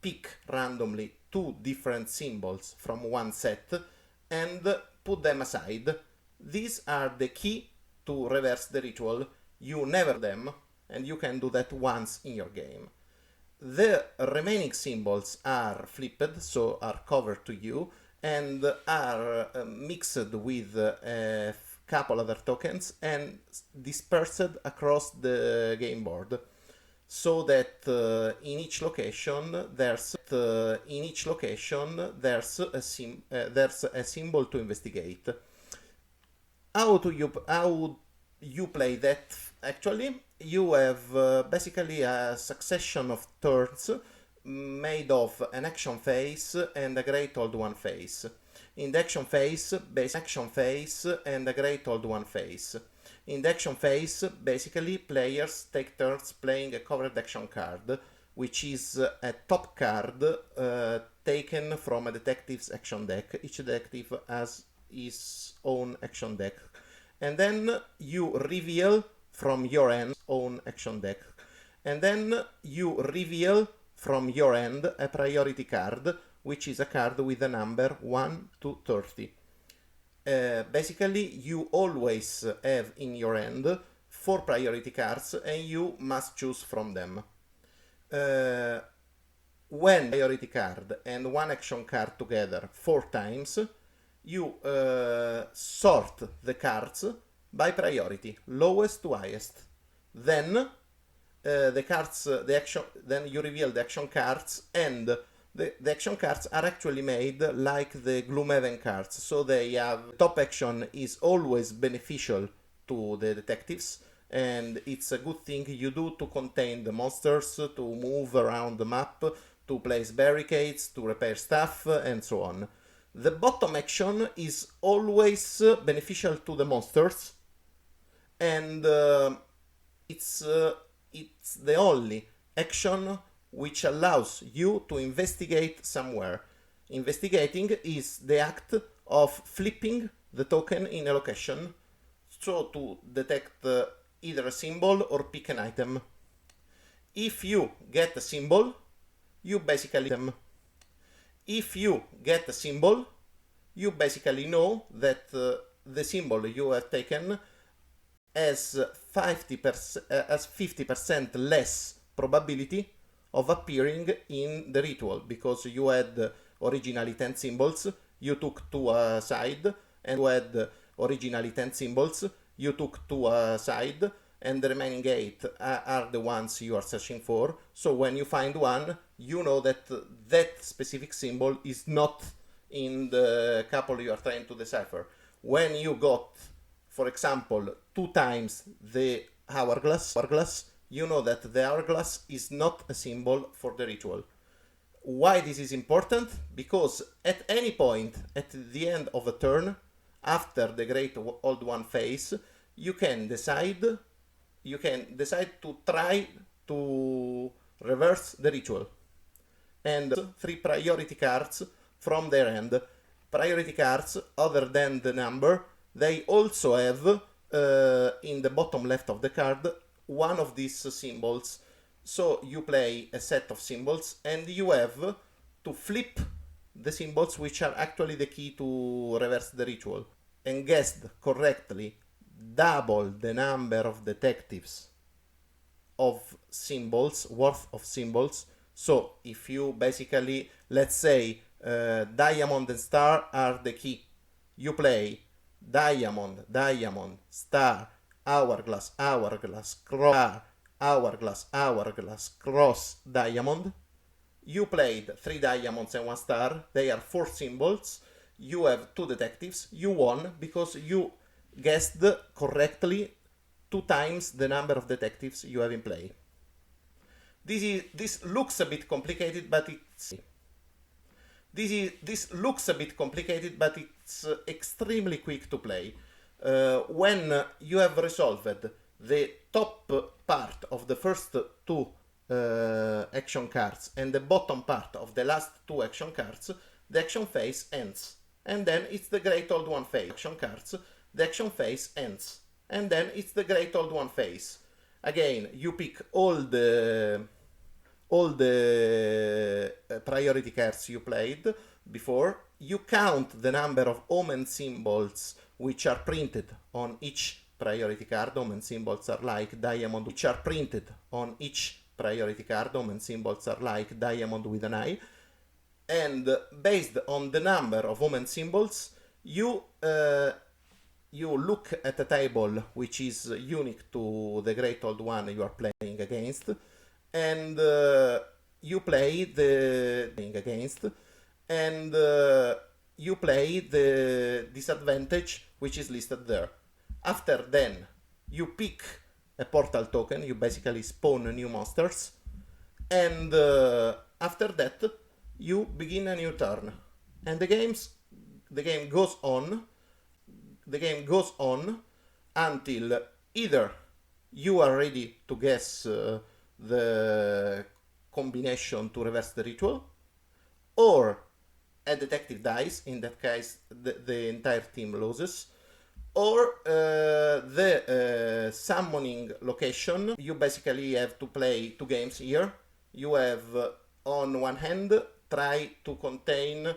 pick randomly 2 different symbols from one set and put them aside. These are the key to reverse the ritual. You never them, and you can do that once in your game. The remaining symbols are flipped, so are covered to you, and are mixed with a couple other tokens and dispersed across the game board, so that in each location there's a symbol to investigate. How you play that? Actually, you have basically a succession of turns made of an action phase and a great old one phase. In the action phase, and a great old one phase. In the action phase, basically, players take turns playing a covered action card, which is a top card taken from a detective's action deck. Each detective has his own action deck. And then you reveal from your end own action deck. And then you reveal from your end a priority card, which is a card with a number 1 to 30. Basically, you always have in your hand 4 priority cards, and you must choose from them. when priority card and one action card together 4 times, you sort the cards by priority, lowest to highest. Then then you reveal the action cards, and the action cards are actually made like the Gloomhaven cards, so they have top action is always beneficial to the detectives, and it's a good thing you do to contain the monsters, to move around the map, to place barricades, to repair stuff, and so on. The bottom action is always beneficial to the monsters, and it's the only action which allows you to investigate somewhere. Investigating is the act of flipping the token in a location, so to detect either a symbol or pick an item. If you get a symbol, you basically if you get a symbol, you basically know that the symbol you have taken has 50% less probability of appearing in the ritual, because you had originally 10 symbols, you took 2 aside, and you had originally 10 symbols, you took 2 aside, and the remaining 8 are the ones you are searching for. So when you find one, you know that that specific symbol is not in the couple you are trying to decipher. When you got, for example, 2 times the hourglass, you know that the hourglass is not a symbol for the ritual. Why this is important? Because at any point at the end of a turn, after the Great Old One phase, you can decide to try to reverse the ritual. And 3 priority cards from their end. Priority cards, other than the number, they also have in the bottom left of the card one of these symbols. So you play a set of symbols, and you have to flip the symbols which are actually the key to reverse the ritual. And guessed correctly, double the number of detectives of symbols, worth of symbols. So if you basically, let's say, diamond and star are the key, you play diamond, star, hourglass, cross, hourglass, cross, diamond. You played 3 diamonds and 1 star. They are 4 symbols. You have 2 detectives. You won because you guessed correctly 2 times the number of detectives you have in play. This looks a bit complicated, but it's extremely quick to play. When you have resolved the top part of the first 2 action cards and the bottom part of the last 2 action cards, the action phase ends. And then it's the Great Old One phase. Action cards, the action phase ends. And then it's the Great Old One phase. Again, you pick all the priority cards you played before. You count the number of omen symbols which are printed on each priority card. Omen symbols are like diamond, which are printed on each priority card. Omen symbols are like diamond with an eye. And based on the number of omen symbols, you look at a table which is unique to the Great Old One you are playing against, and you play the disadvantage which is listed there. After then, you pick a portal token. You basically spawn new monsters, and after that, you begin a new turn, and the game goes on. The game goes on until either you are ready to guess the combination to reverse the ritual, or a detective dies. In that case, the entire team loses. Or the summoning location. You basically have to play 2 games here. You have, on one hand, try to contain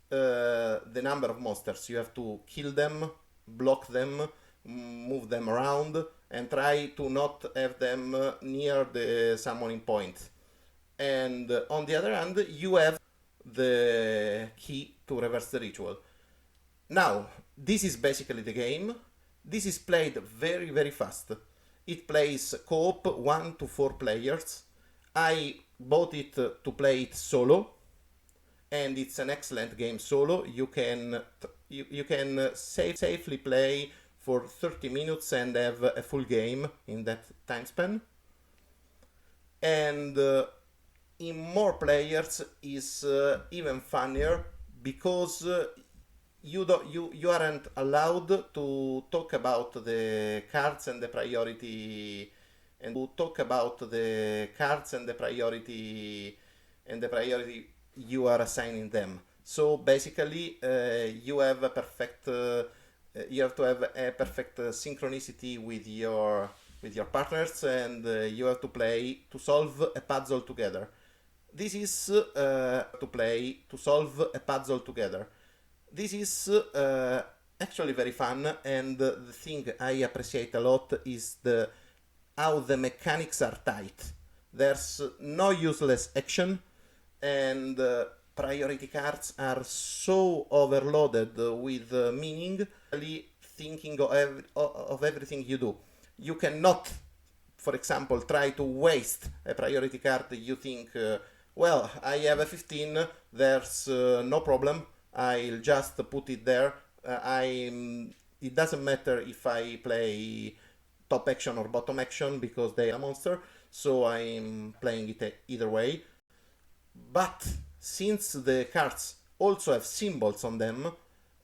the number of monsters. You have to kill them, block them, move them around, and try to not have them near the summoning point. And on the other hand, you have the key to reverse the ritual. Now, this is basically the game. This is played very, very fast. It plays co-op 1 to 4 players. I bought it to play it solo, and it's an excellent game solo. You can safely play for 30 minutes and have a full game in that time span. And in more players is even funnier, because you aren't allowed to talk about the cards and the priority, and to talk about the cards and the priority you are assigning them. So basically, you have to have a perfect synchronicity with your partners, and you have to play to solve a puzzle together. This is to solve a puzzle together. This is actually very fun, and the thing I appreciate a lot is how the mechanics are tight. There's no useless action, and priority cards are so overloaded with meaning. Really thinking of everything you do. You cannot, for example, try to waste a priority card. You think, well, I have a 15, there's no problem, I'll just put it there. It doesn't matter if I play top action or bottom action, because they are a monster, so I'm playing it either way. But since the cards also have symbols on them,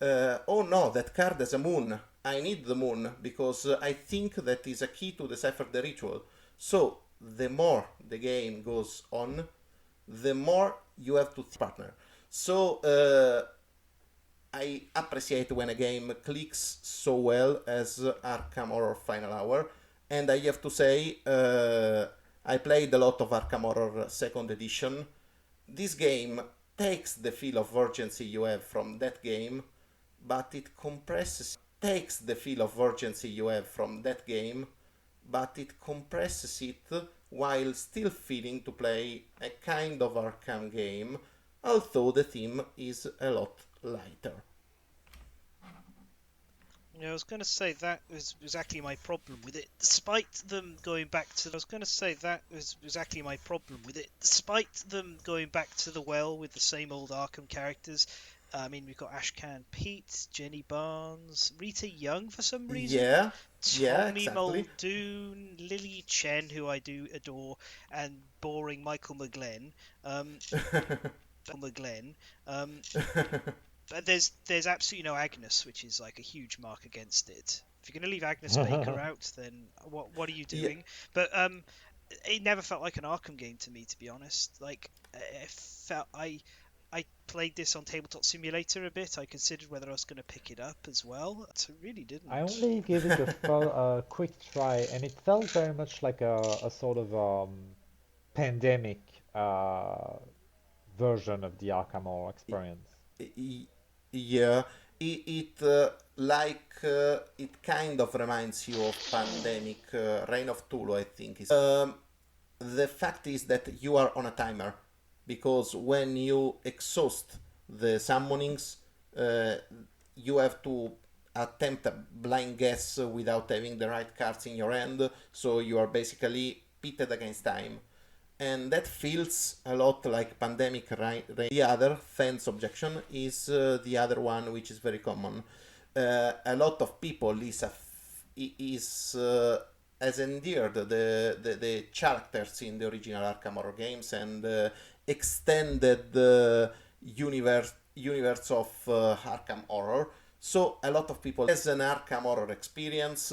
oh no, that card has a moon, I need the moon, because I think that is a key to decipher the ritual. So the more the game goes on, the more you have to partner. So I appreciate when a game clicks so well as Arkham Horror Final Hour, and I have to say, I played a lot of Arkham Horror 2nd Edition. This game takes the feel of urgency you have from that game, but it compresses it while still feeling to play a kind of Arkham game, although the theme is a lot lighter. Yeah, I was going to say that was exactly my problem with it. Despite them going back to, the well with the same old Arkham characters. I mean, we've got Ashcan Pete, Jenny Barnes, Rita Young for some reason, Yeah, Tommy exactly. Muldoon, Lily Chen, who I do adore, and boring Michael McGlenn. But there's absolutely no Agnes, which is like a huge mark against it. If you're going to leave Agnes Baker out, then what are you Yeah. doing? But it never felt like an Arkham game to me, to be honest. Like, it felt I played this on Tabletop Simulator a bit. I considered whether I was going to pick it up as well. I really didn't. I only gave it a quick try, and it felt very much like a sort of pandemic version of the Arkham Horror experience. Yeah, it kind of reminds you of Pandemic, Reign of Tulu, I think. The fact is that you are on a timer, because when you exhaust the summonings, you have to attempt a blind guess without having the right cards in your hand, so you are basically pitted against time. And that feels a lot like Pandemic. The other fans objection is the other one, which is very common. A lot of people has endeared the characters in the original Arkham Horror games, and extended the universe of Arkham Horror. So a lot of people has an Arkham Horror experience.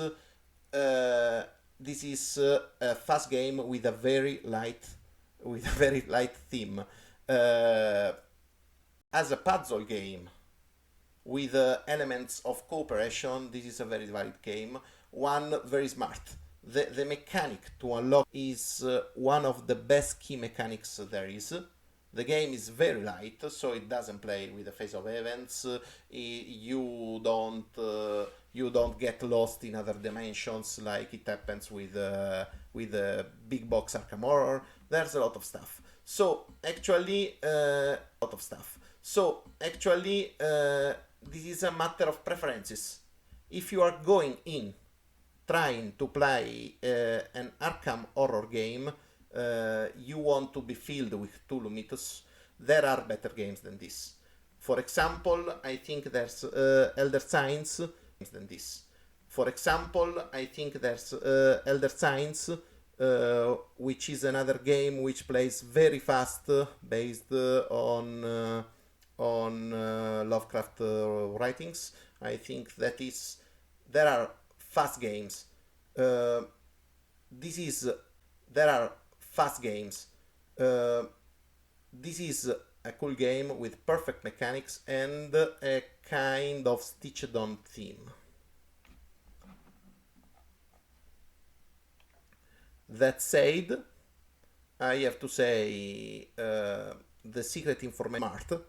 This is a fast game with a very light theme. As a puzzle game with elements of cooperation, this is a very valid game. One, very smart. The mechanic to unlock is one of the best key mechanics there is. The game is very light, so it doesn't play with the phase of events. You don't get lost in other dimensions like it happens with big box Arkham Horror. There's a lot of stuff. So actually, lot of stuff. So actually, this is a matter of preferences. If you are going in trying to play an Arkham horror game, you want to be filled with Tulu mythos. There are better games than this. For example, I think there's Elder Signs than this. For example, I think there's Elder Signs, which is another game which plays very fast, based on Lovecraft writings. I think that is there are fast games. Uh, this is there are fast games. Uh, this is a cool game with perfect mechanics and a kind of stitched on theme. That said, I have to say the secret information smart.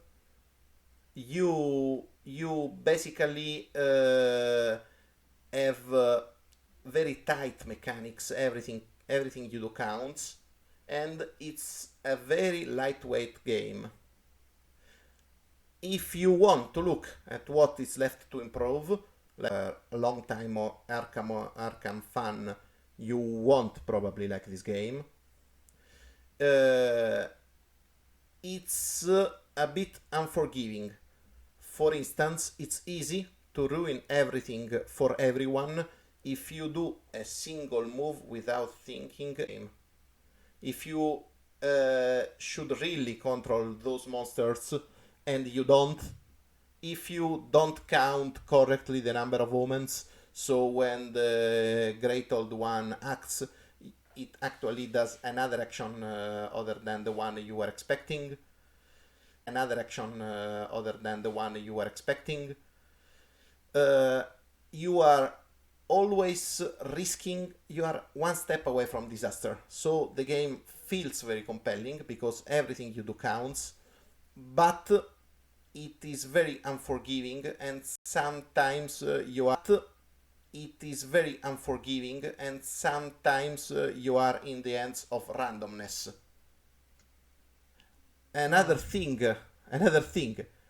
You basically have very tight mechanics. Everything you do counts, and it's a very lightweight game. If you want to look at what is left to improve, like a long time or Arkham fan, you won't probably like this game. Uh, it's a bit unforgiving. For instance, it's easy to ruin everything for everyone if you do a single move without thinking. If you should really control those monsters and you don't, if you don't count correctly the number of omens, so when the Great Old One acts, it actually does another action other than the one you were expecting. Another action other than the one you were expecting. You are always risking, you are one step away from disaster. So the game feels very compelling because everything you do counts, but it is very unforgiving and sometimes you are in the hands of randomness. Another thing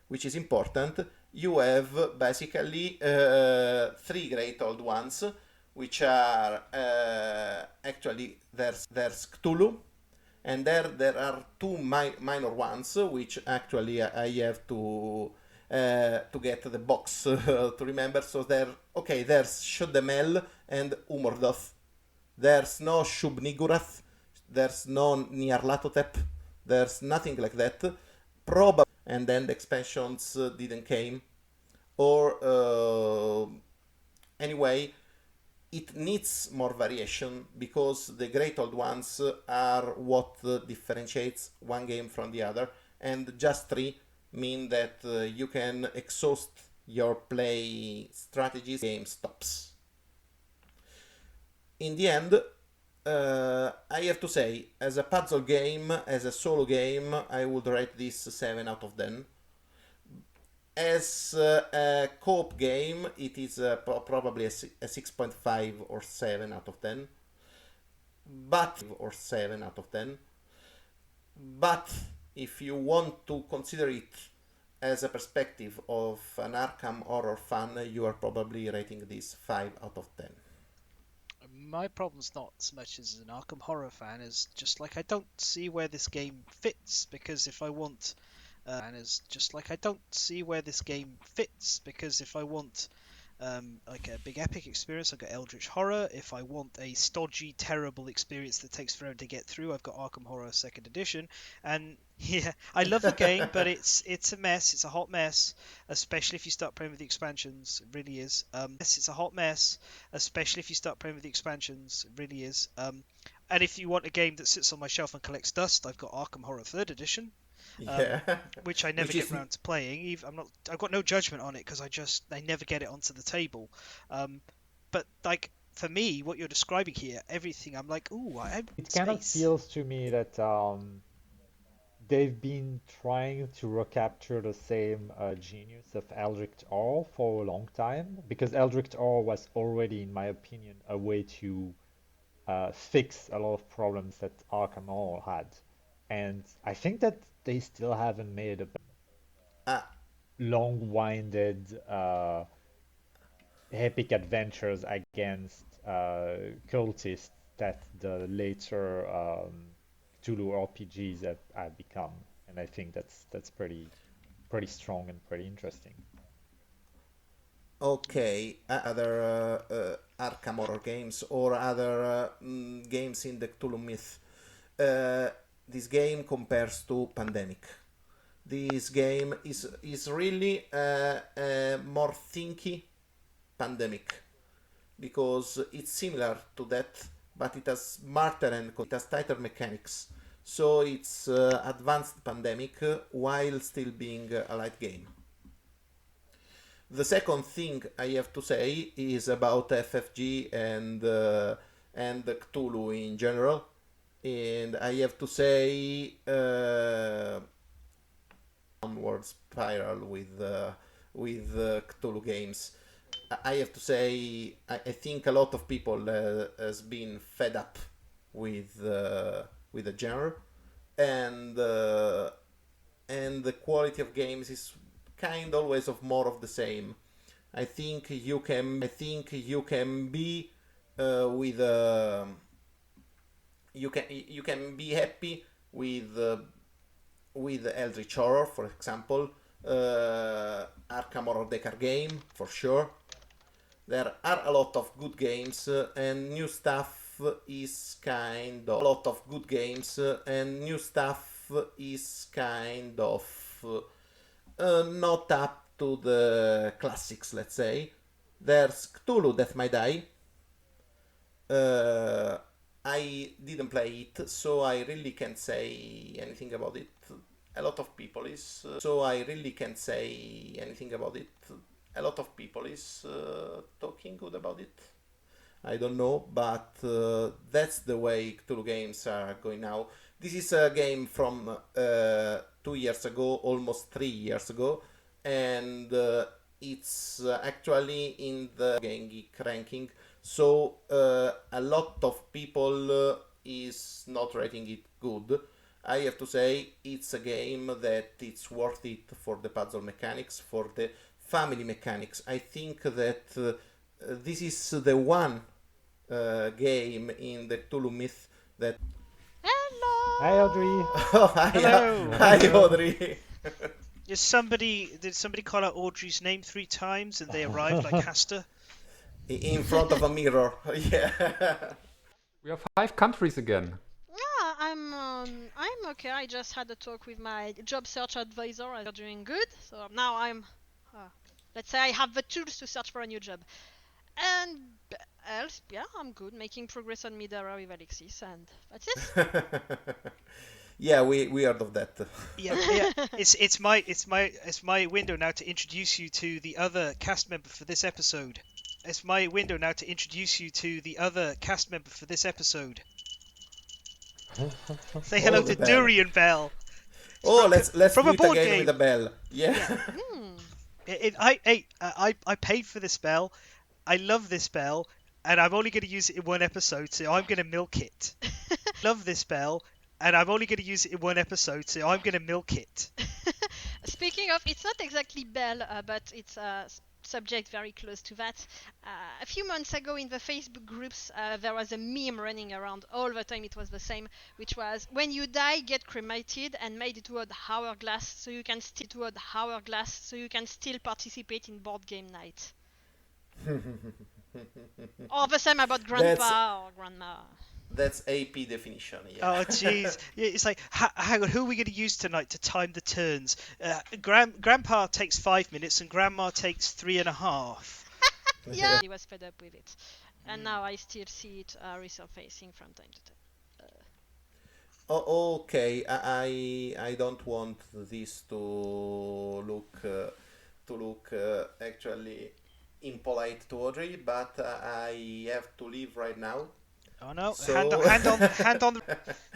which is important, you have basically three great old ones, which are actually there's Cthulhu, and there are two minor ones which actually I have to get the box to remember. So there's Shodemel and Umordoth. There's no Shub-Niggurath. There's no Nyarlathotep. There's nothing like that. Probably, and then the expansions didn't came, or anyway, it needs more variation because the great old ones are what differentiates one game from the other, and just three mean that you can exhaust your play strategies. Game stops. In the end, I have to say, as a puzzle game, as a solo game, I would rate this 7 out of 10. As a co-op game, it is probably a 6.5 or 7 out of 10. But if you want to consider it as a perspective of an Arkham horror fan, you are probably rating this 5 out of 10. My problem's not so much as an Arkham horror fan as just like I don't see where this game fits, because if I want I don't see where this game fits, because if I want like a big epic experience, I've got Eldritch Horror. If I want a stodgy, terrible experience that takes forever to get through, I've got Arkham Horror Second Edition. And yeah, I love the game, but it's a mess. It's a hot mess, especially if you start playing with the expansions. It really is. It's a hot mess, especially if you start playing with the expansions. It really is. And if you want a game that sits on my shelf and collects dust, I've got Arkham Horror Third Edition. Yeah. Which I never get around to playing. I've got no judgment on it because I never get it onto the table. But like for me, what you're describing here, everything, I'm like, ooh, I have It space. kind of feels to me that they've been trying to recapture the same genius of Eldritch Horror for a long time, because Eldritch Horror was already, in my opinion, a way to fix a lot of problems that Arkham Horror had. and I think that they still haven't made a Uh, long-winded epic adventures against cultists that the later Cthulhu RPGs have become, and I think that's pretty strong and pretty interesting. okay, other Arkham horror games or other games in the Cthulhu myth. Uh, this game compares to Pandemic. This game is really more thinky Pandemic because it's similar to that, but it has smarter and it has tighter mechanics. So it's advanced Pandemic while still being a light game. The second thing I have to say is about FFG and Cthulhu in general, and I have to say downward spiral with Cthulhu games. I have to say I think a lot of people has been fed up with the genre, and and the quality of games is kind always of more of the same. I think you can be with you can be happy with Eldritch Horror, for example, Arkham Horror Decker game for sure. There are a lot of good games and new stuff is kind of a lot of good games and new stuff is kind of not up to the classics, let's say. There's Cthulhu Death May Die. Uh, I didn't play it, so I really can't say anything about it. A lot of people is so I really can't say anything about it. A lot of people is talking good about it. I don't know, but that's the way Cthulhu games are going now. This is a game from 2 years ago, almost 3 years ago, and it's actually in the Game Geek ranking. So a lot of people is not rating it good. I have to say it's a game that it's worth it for the puzzle mechanics, for the family mechanics. I think that this is the one game in the Cthulhu myth that. Hi, Hello. Audrey. Oh, hi, Hello. hi, Audrey. Did somebody call out Audrey's name 3 times and they arrived like Hasta? In front of a mirror. Yeah. We have 5 countries again. Yeah, I'm okay. I just had a talk with my job search advisor. They're doing good. So now let's say I have the tools to search for a new job. And else, yeah, I'm good. Making progress on Midara with Alexis, and that's it. Yeah, we heard of that. Yeah. It's my window now to introduce you to the other cast member for this episode. It's my window now to introduce you to the other cast member for this episode. Say hello to Bell. Durian Bell. Oh, let's from do a it board again game. with a bell. Yeah. I paid for this spell. I love this spell, and I'm only going to use it in one episode, so I'm going to milk it. Love this spell, and I'm only going to use it in one episode, so I'm going to milk it. Speaking of, it's not exactly Bell, but it's a subject very close to that. A few months ago in the Facebook groups, there was a meme running around all the time. It was the same, which was, when you die, get cremated and made into an hourglass so you can still participate in board game night. Or the same about grandpa or grandma. That's AP definition. Yeah. Oh, jeez. It's like, hang on, who are we going to use tonight to time the turns? Grandpa takes 5 minutes and Grandma takes 3.5. Yeah, he was fed up with it. And now I still see it resurfacing from time to time. Oh, okay. I don't want this to look actually impolite to Audrey, but I have to leave right now. Oh no! So- Hand on.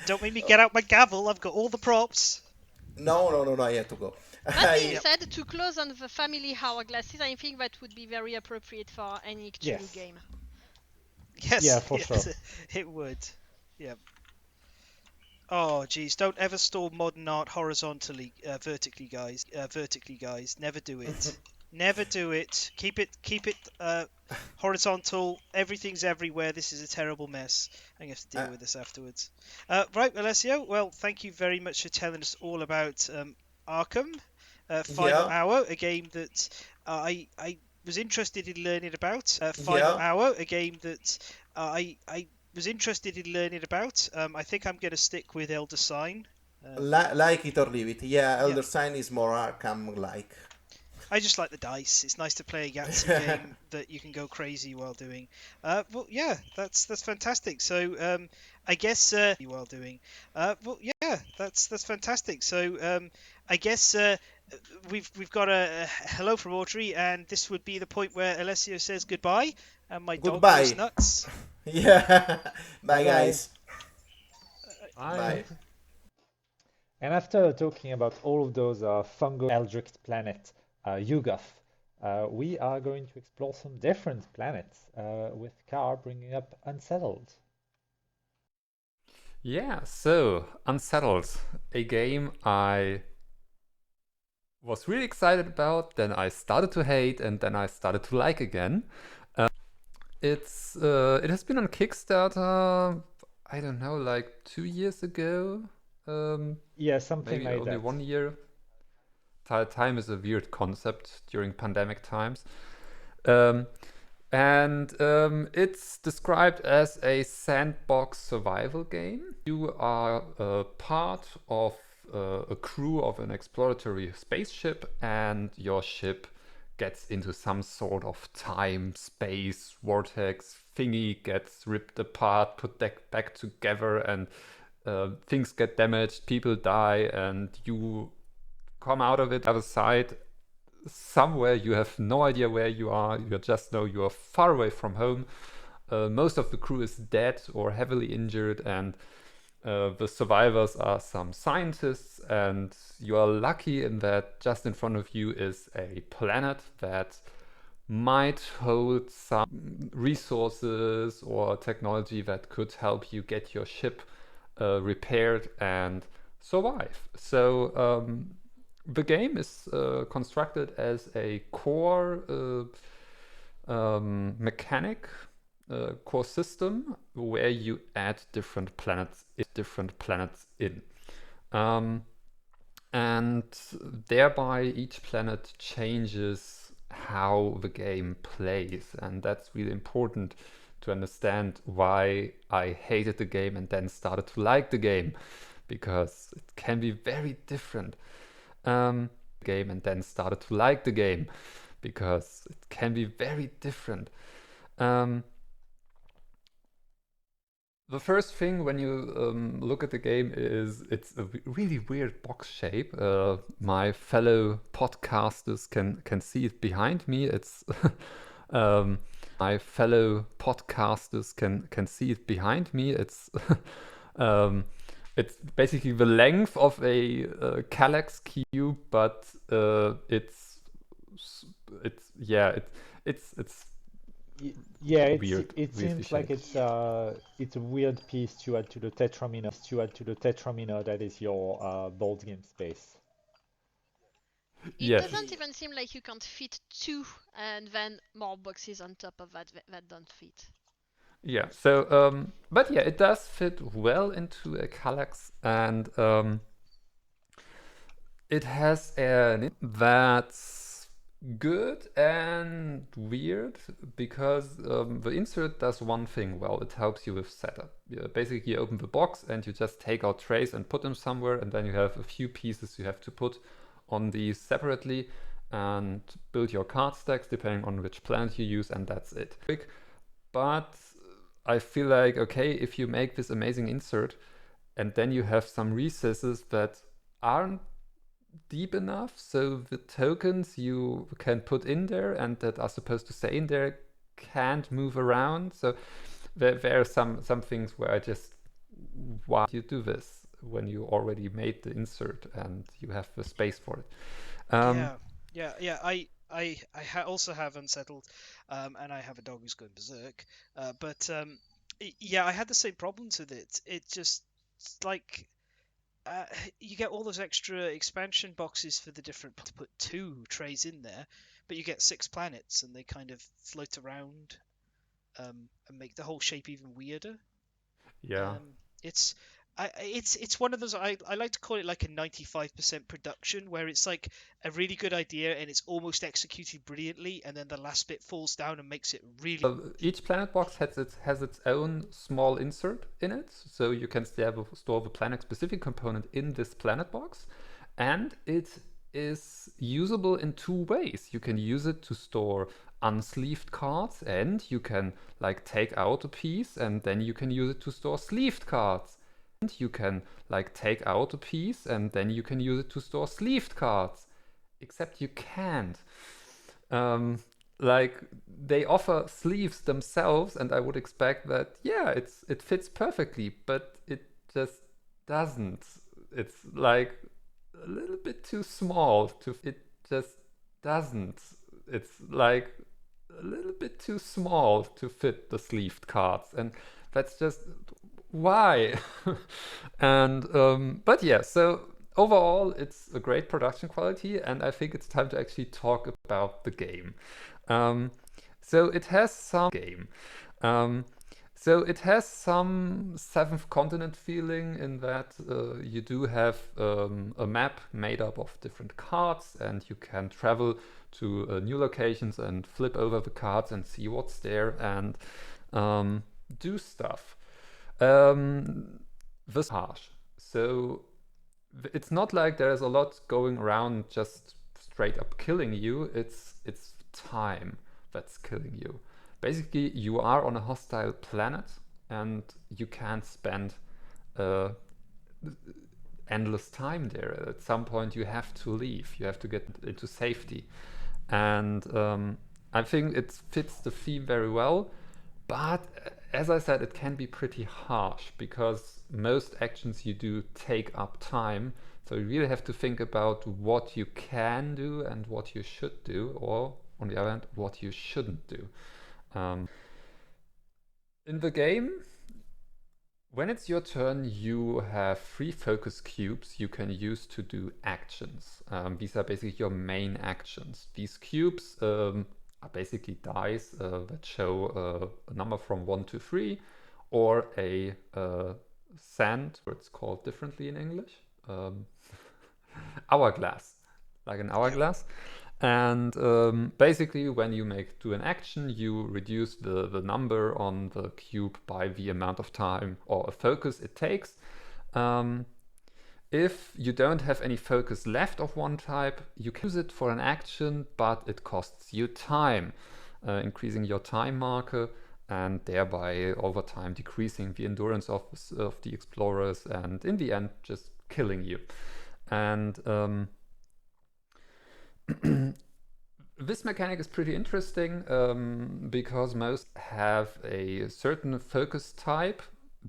Don't make me get out my gavel. I've got all the props. No, I have to go. That being said, to close on the family hourglasses, I think that would be very appropriate for any Cthulhu Yes. game. Yes. Yeah, for yes, sure. It would. Yeah. Oh, geez, don't ever store modern art horizontally, vertically, guys. Vertically, guys. Never do it. Never do it. Keep it horizontal. Everything's everywhere. This is a terrible mess. I'm gonna have to Uh, deal with this afterwards. Right, Alessio. Well, thank you very much for telling us all about Arkham, Final yeah, Hour, a game that I was interested in learning about. Final yeah. Hour, a game that I was interested in learning about. I think I'm going to stick with Elder Sign. Like it or leave it. Yeah, Yeah, Elder Sign is more Arkham-like. I just like the dice. It's nice to play a Yahtzee game that you can go crazy while doing. Well, yeah, that's fantastic. So I guess while doing. Well, yeah, that's fantastic. So I guess we've got a hello from Audrey, and this would be the point where Alessio says goodbye, and my dog goes Goodbye. nuts. Yeah. Bye, Bye bye. guys. I Bye. And after talking about all of those fungal Eldritch planet, Yugoth, we are going to explore some different planets with Cara bringing up Unsettled. Yeah, so Unsettled, a game I was really excited about, then I started to hate, and then I started to like again. It has been on Kickstarter, I don't know, like 2 years ago, Yeah, something maybe like only that. 1 year. Time is a weird concept during pandemic times. Um, and it's described as a sandbox survival game. You are part of a crew of an exploratory spaceship, and your ship gets into some sort of time space vortex thingy, gets ripped apart, put back together, and things get damaged, people die, and you come out of it other side somewhere. You have no idea where you are. You just know you are far away from home. Most of the crew is dead or heavily injured, and the survivors are some scientists. And you are lucky in that just in front of you is a planet that might hold some resources or technology that could help you get your ship repaired and survive. So the game is constructed as a core mechanic, core system where you add different planets in. Um, and thereby each planet changes how the game plays, and that's really important to understand why I hated the game and then started to like the game, because it can be very different. Game and then started to like the game, because it can be very different. The first thing when you look at the game is it's a really weird box shape. My fellow podcasters can see it behind me. It's my fellow podcasters can see it behind me. It's basically the length of a Kallax cube, but it's Yeah, weird, it weirdly seems like shaped. it's a weird piece to add to the Tetramino that is your board game space. It Yes. doesn't even seem like you can't fit two and then more boxes on top of that don't fit. Yeah. So, but yeah, it does fit well into a Kallax, and it has an that's good and weird, because the insert does one thing well. It helps you with setup. Basically, you open the box and you just take out trays and put them somewhere, and then you have a few pieces you have to put on these separately and build your card stacks depending on which planet you use, and that's it. But I feel like, okay, if you make this amazing insert and then you have some recesses that aren't deep enough, so the tokens you can put in there and that are supposed to stay in there can't move around. So there are some things where I just, why do you do this when you already made the insert and you have the space for it? Yeah. Also have Unsettled, and I have a dog who's going berserk. But yeah, I had the same problems with it. It just like you get all those extra expansion boxes for the different to put 2 trays in there, but you get 6 planets, and they kind of float around and make the whole shape even weirder. Yeah. It's it's one of those I like to call it like a 95% production, where it's like a really good idea and it's almost executed brilliantly, and then the last bit falls down and makes it really. Each planet box has its own small insert in it, so you can store the planet specific component in this planet box, and it is usable in 2 ways. You can use it to store unsleeved cards, and you can like take out a piece and then you can use it to store sleeved cards. And you can like take out a piece and then you can use it to store sleeved cards. Except you can't. Like they offer sleeves themselves, and I would expect that it fits perfectly, but it just doesn't. It's like a little bit too small to. It just doesn't. It's like a little bit too small to fit the sleeved cards, and that's just why. And but yeah, so overall, it's a great production quality, and I think it's time to actually talk about the game. So it has some Seventh Continent feeling in that you do have a map made up of different cards, and you can travel to new locations and flip over the cards and see what's there and do stuff. This harsh. So it's not like there's a lot going around just straight up killing you. It's time that's killing you. Basically, you are on a hostile planet and you can't spend endless time there. At some point, you have to leave. You have to get into safety. And I think it fits the theme very well. But as I said, it can be pretty harsh because most actions you do take up time. So you really have to think about what you can do and what you should do, or on the other hand, what you shouldn't do. In the game, when it's your turn, you have 3 focus cubes you can use to do actions. These are basically your main actions. These cubes are basically dice that show a number from 1 to 3, or a sand, or it's called differently in English, hourglass, like an hourglass. And basically, when you do an action, you reduce the number on the cube by the amount of time or a focus it takes. If you don't have any focus left of one type, you can use it for an action, but it costs you time, increasing your time marker and thereby over time decreasing the endurance of the explorers and in the end just killing you. And this mechanic is pretty interesting because most have a certain focus type.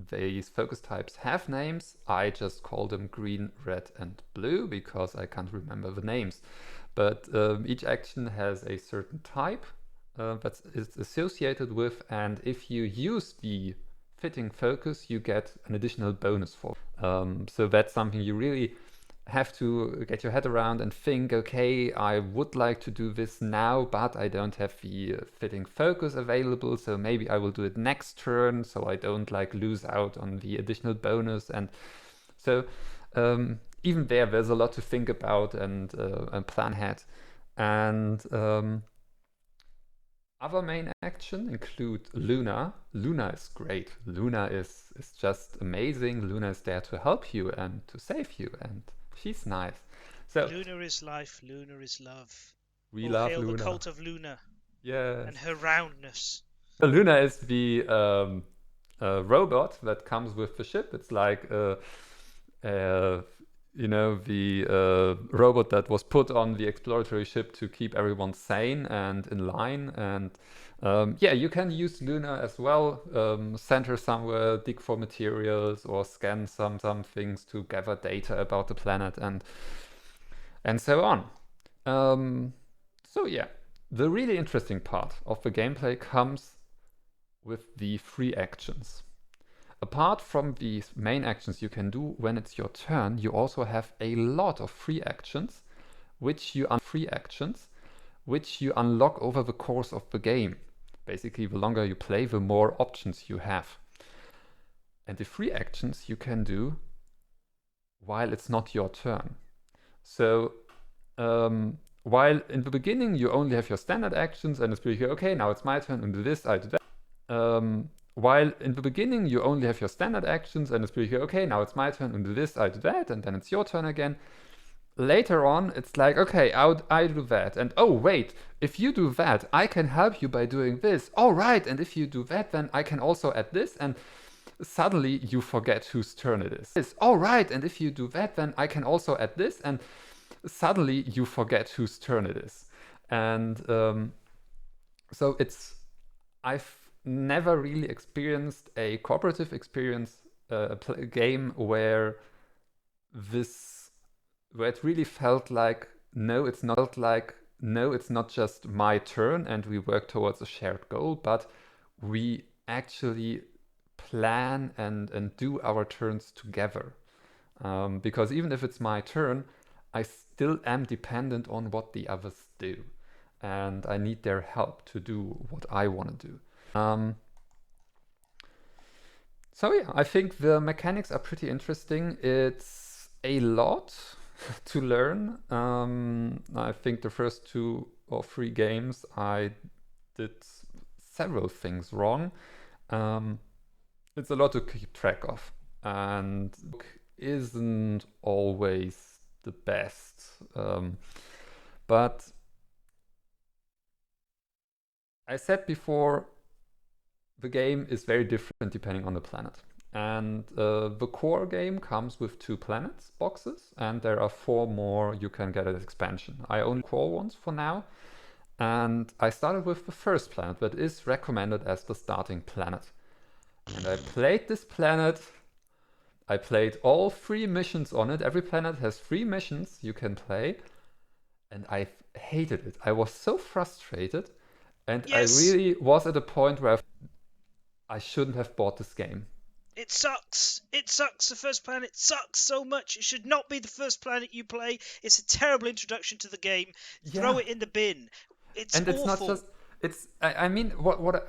These focus types have names. I just call them green, red, and blue because I can't remember the names. But each action has a certain type that is associated with, and if you use the fitting focus, you get an additional bonus for. So that's something you really have to get your head around and think, okay, I would like to do this now, but I don't have the fitting focus available, so maybe I will do it next turn so I don't like lose out on the additional bonus. And so even there's a lot to think about and plan ahead. And other main action include Luna. Luna is great. Luna is just amazing. Luna is there to help you and to save you, and she's nice. So Luna is life, Luna is love. We All love hail Luna. the cult of Luna. Yes. And her roundness. Luna is the robot that comes with the ship. It's like the robot that was put on the exploratory ship to keep everyone sane and in line. And you can use Luna as well. Send her somewhere, dig for materials, or scan some things to gather data about the planet and so on. So yeah, the really interesting part of the gameplay comes with the free actions. apart from these main actions you can do when it's your turn, you also have a lot of free actions, which you unlock over the course of the game. Basically, the longer you play, the more options you have. And the free actions you can do while it's not your turn. So while in the beginning you only have your standard actions and it's pretty okay, now it's my turn and do this, I do that. While in the beginning you only have your standard actions and it's pretty okay, now it's my turn and do this, I do that, and then it's your turn again. Later on, it's like, okay, I do that, and oh wait, if you do that, I can help you by doing this. Oh right, and if you do that, then I can also add this, and suddenly you forget whose turn it is. Oh right, and if you do that, then I can also add this, and suddenly you forget whose turn it is. And so I've never really experienced a cooperative experience, game where it really felt like, no, it's not just my turn and we work towards a shared goal, but we actually plan and do our turns together. Because even if it's my turn, I still am dependent on what the others do. And I need their help to do what I want to do. So yeah, I think the mechanics are pretty interesting. It's a lot to learn. I think the first 2 or 3 games I did several things wrong. It's a lot to keep track of, and isn't always the best. But I said before, the game is very different depending on the planet. And the core game comes with 2 planets boxes, and there are 4 more you can get as expansion. I only core ones for now, and I started with the first planet that is recommended as the starting planet. And I played this planet. I played all 3 missions on it. Every planet has 3 missions you can play, and I hated it. I was so frustrated, and Yes. I really was at a point where I shouldn't have bought this game. It sucks. It sucks. The first planet sucks so much. It should not be the first planet you play. It's a terrible introduction to the game. Throw it in the bin. It's and it's awful. not just. It's. I mean, what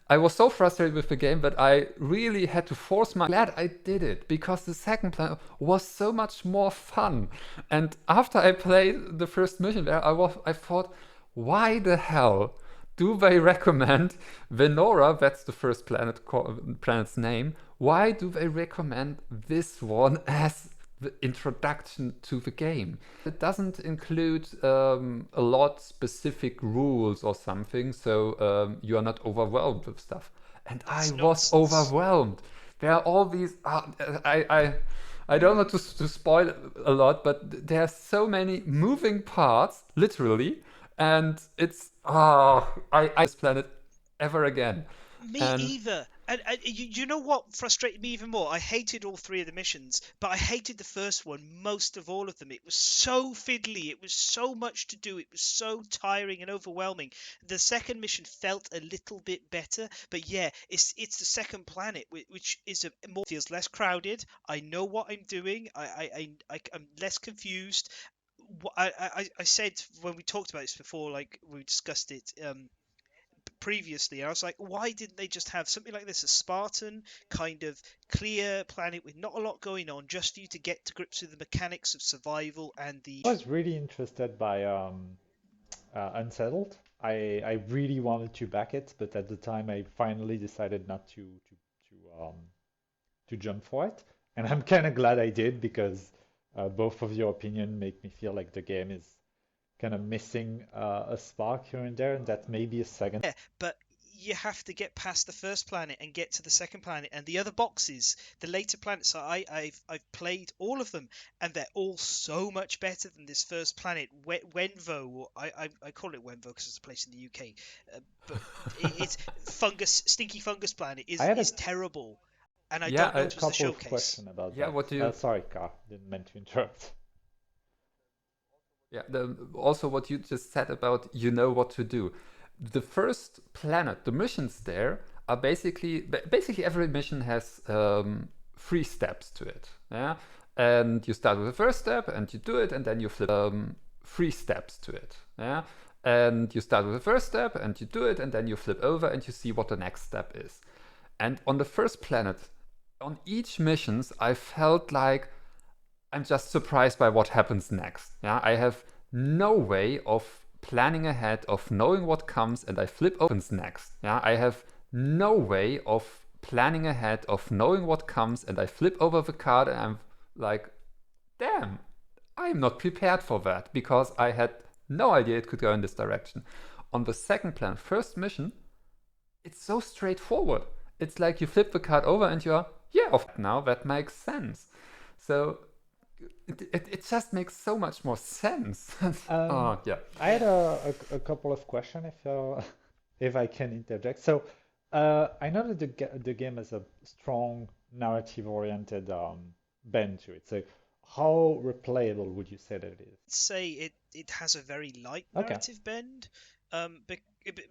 I was so frustrated with the game that I really had to force my. Glad I did it, because the second planet was so much more fun. And after I played the first mission there, I thought, why the hell do they recommend Venora? That's the first planet's name. Why do they recommend this one as the introduction to the game? It doesn't include a lot specific rules or something, so you are not overwhelmed with stuff. And I was overwhelmed. There are all these. I don't want to spoil a lot, but there are so many moving parts, literally, and it's I this planet ever again. Me either. And you know what frustrated me even more? I hated all 3 of the missions, but I hated the first one most of all of them. It was so fiddly. It was so much to do. It was so tiring and overwhelming. The second mission felt a little bit better, but yeah, it's the second planet, which is feels less crowded. I know what I'm doing. I'm less confused. I said when we talked about this before, like we discussed it previously, I was like, why didn't they just have something like this, a Spartan kind of clear planet with not a lot going on, just for you to get to grips with the mechanics of survival and the. I was really interested by Unsettled. I really wanted to back it, but at the time I finally decided not to jump for it, and I'm kind of glad I did, because both of your opinion make me feel like the game is kind of missing a spark here and there, and that maybe a second. Yeah, but you have to get past the first planet and get to the second planet, and the other boxes, the later planets. I've played all of them, and they're all so much better than this first planet. Wenvo, or I call it Wenvo because it's a place in the UK, but it's Stinky Fungus planet is terrible, and I don't know if it was the showcase. Question about that. What do you? Sorry, Car, didn't mean to interrupt. Yeah, also what you just said about you know what to do. The first planet, the missions there are basically every mission has 3 steps to it. Yeah, and you start with the first step and you do it, and then you flip 3 steps to it. Yeah, and you start with the first step and you do it, and then you flip over and you see what the next step is. And on the first planet, on each missions, I felt like I'm just surprised by what happens next. Yeah, I have no way of planning ahead, of knowing what comes, and I flip opens next. Yeah, I have no way of planning ahead, of knowing what comes, and I flip over the card, and I'm like, damn, I'm not prepared for that, because I had no idea it could go in this direction. On the second plan, first mission, it's so straightforward. It's like you flip the card over and you're, yeah, now that makes sense. So it just makes so much more sense. Yeah. I had a couple of questions if I can interject. So I know that the game has a strong narrative-oriented bend to it. So how replayable would you say that it is? Say it has a very light Okay. narrative bend,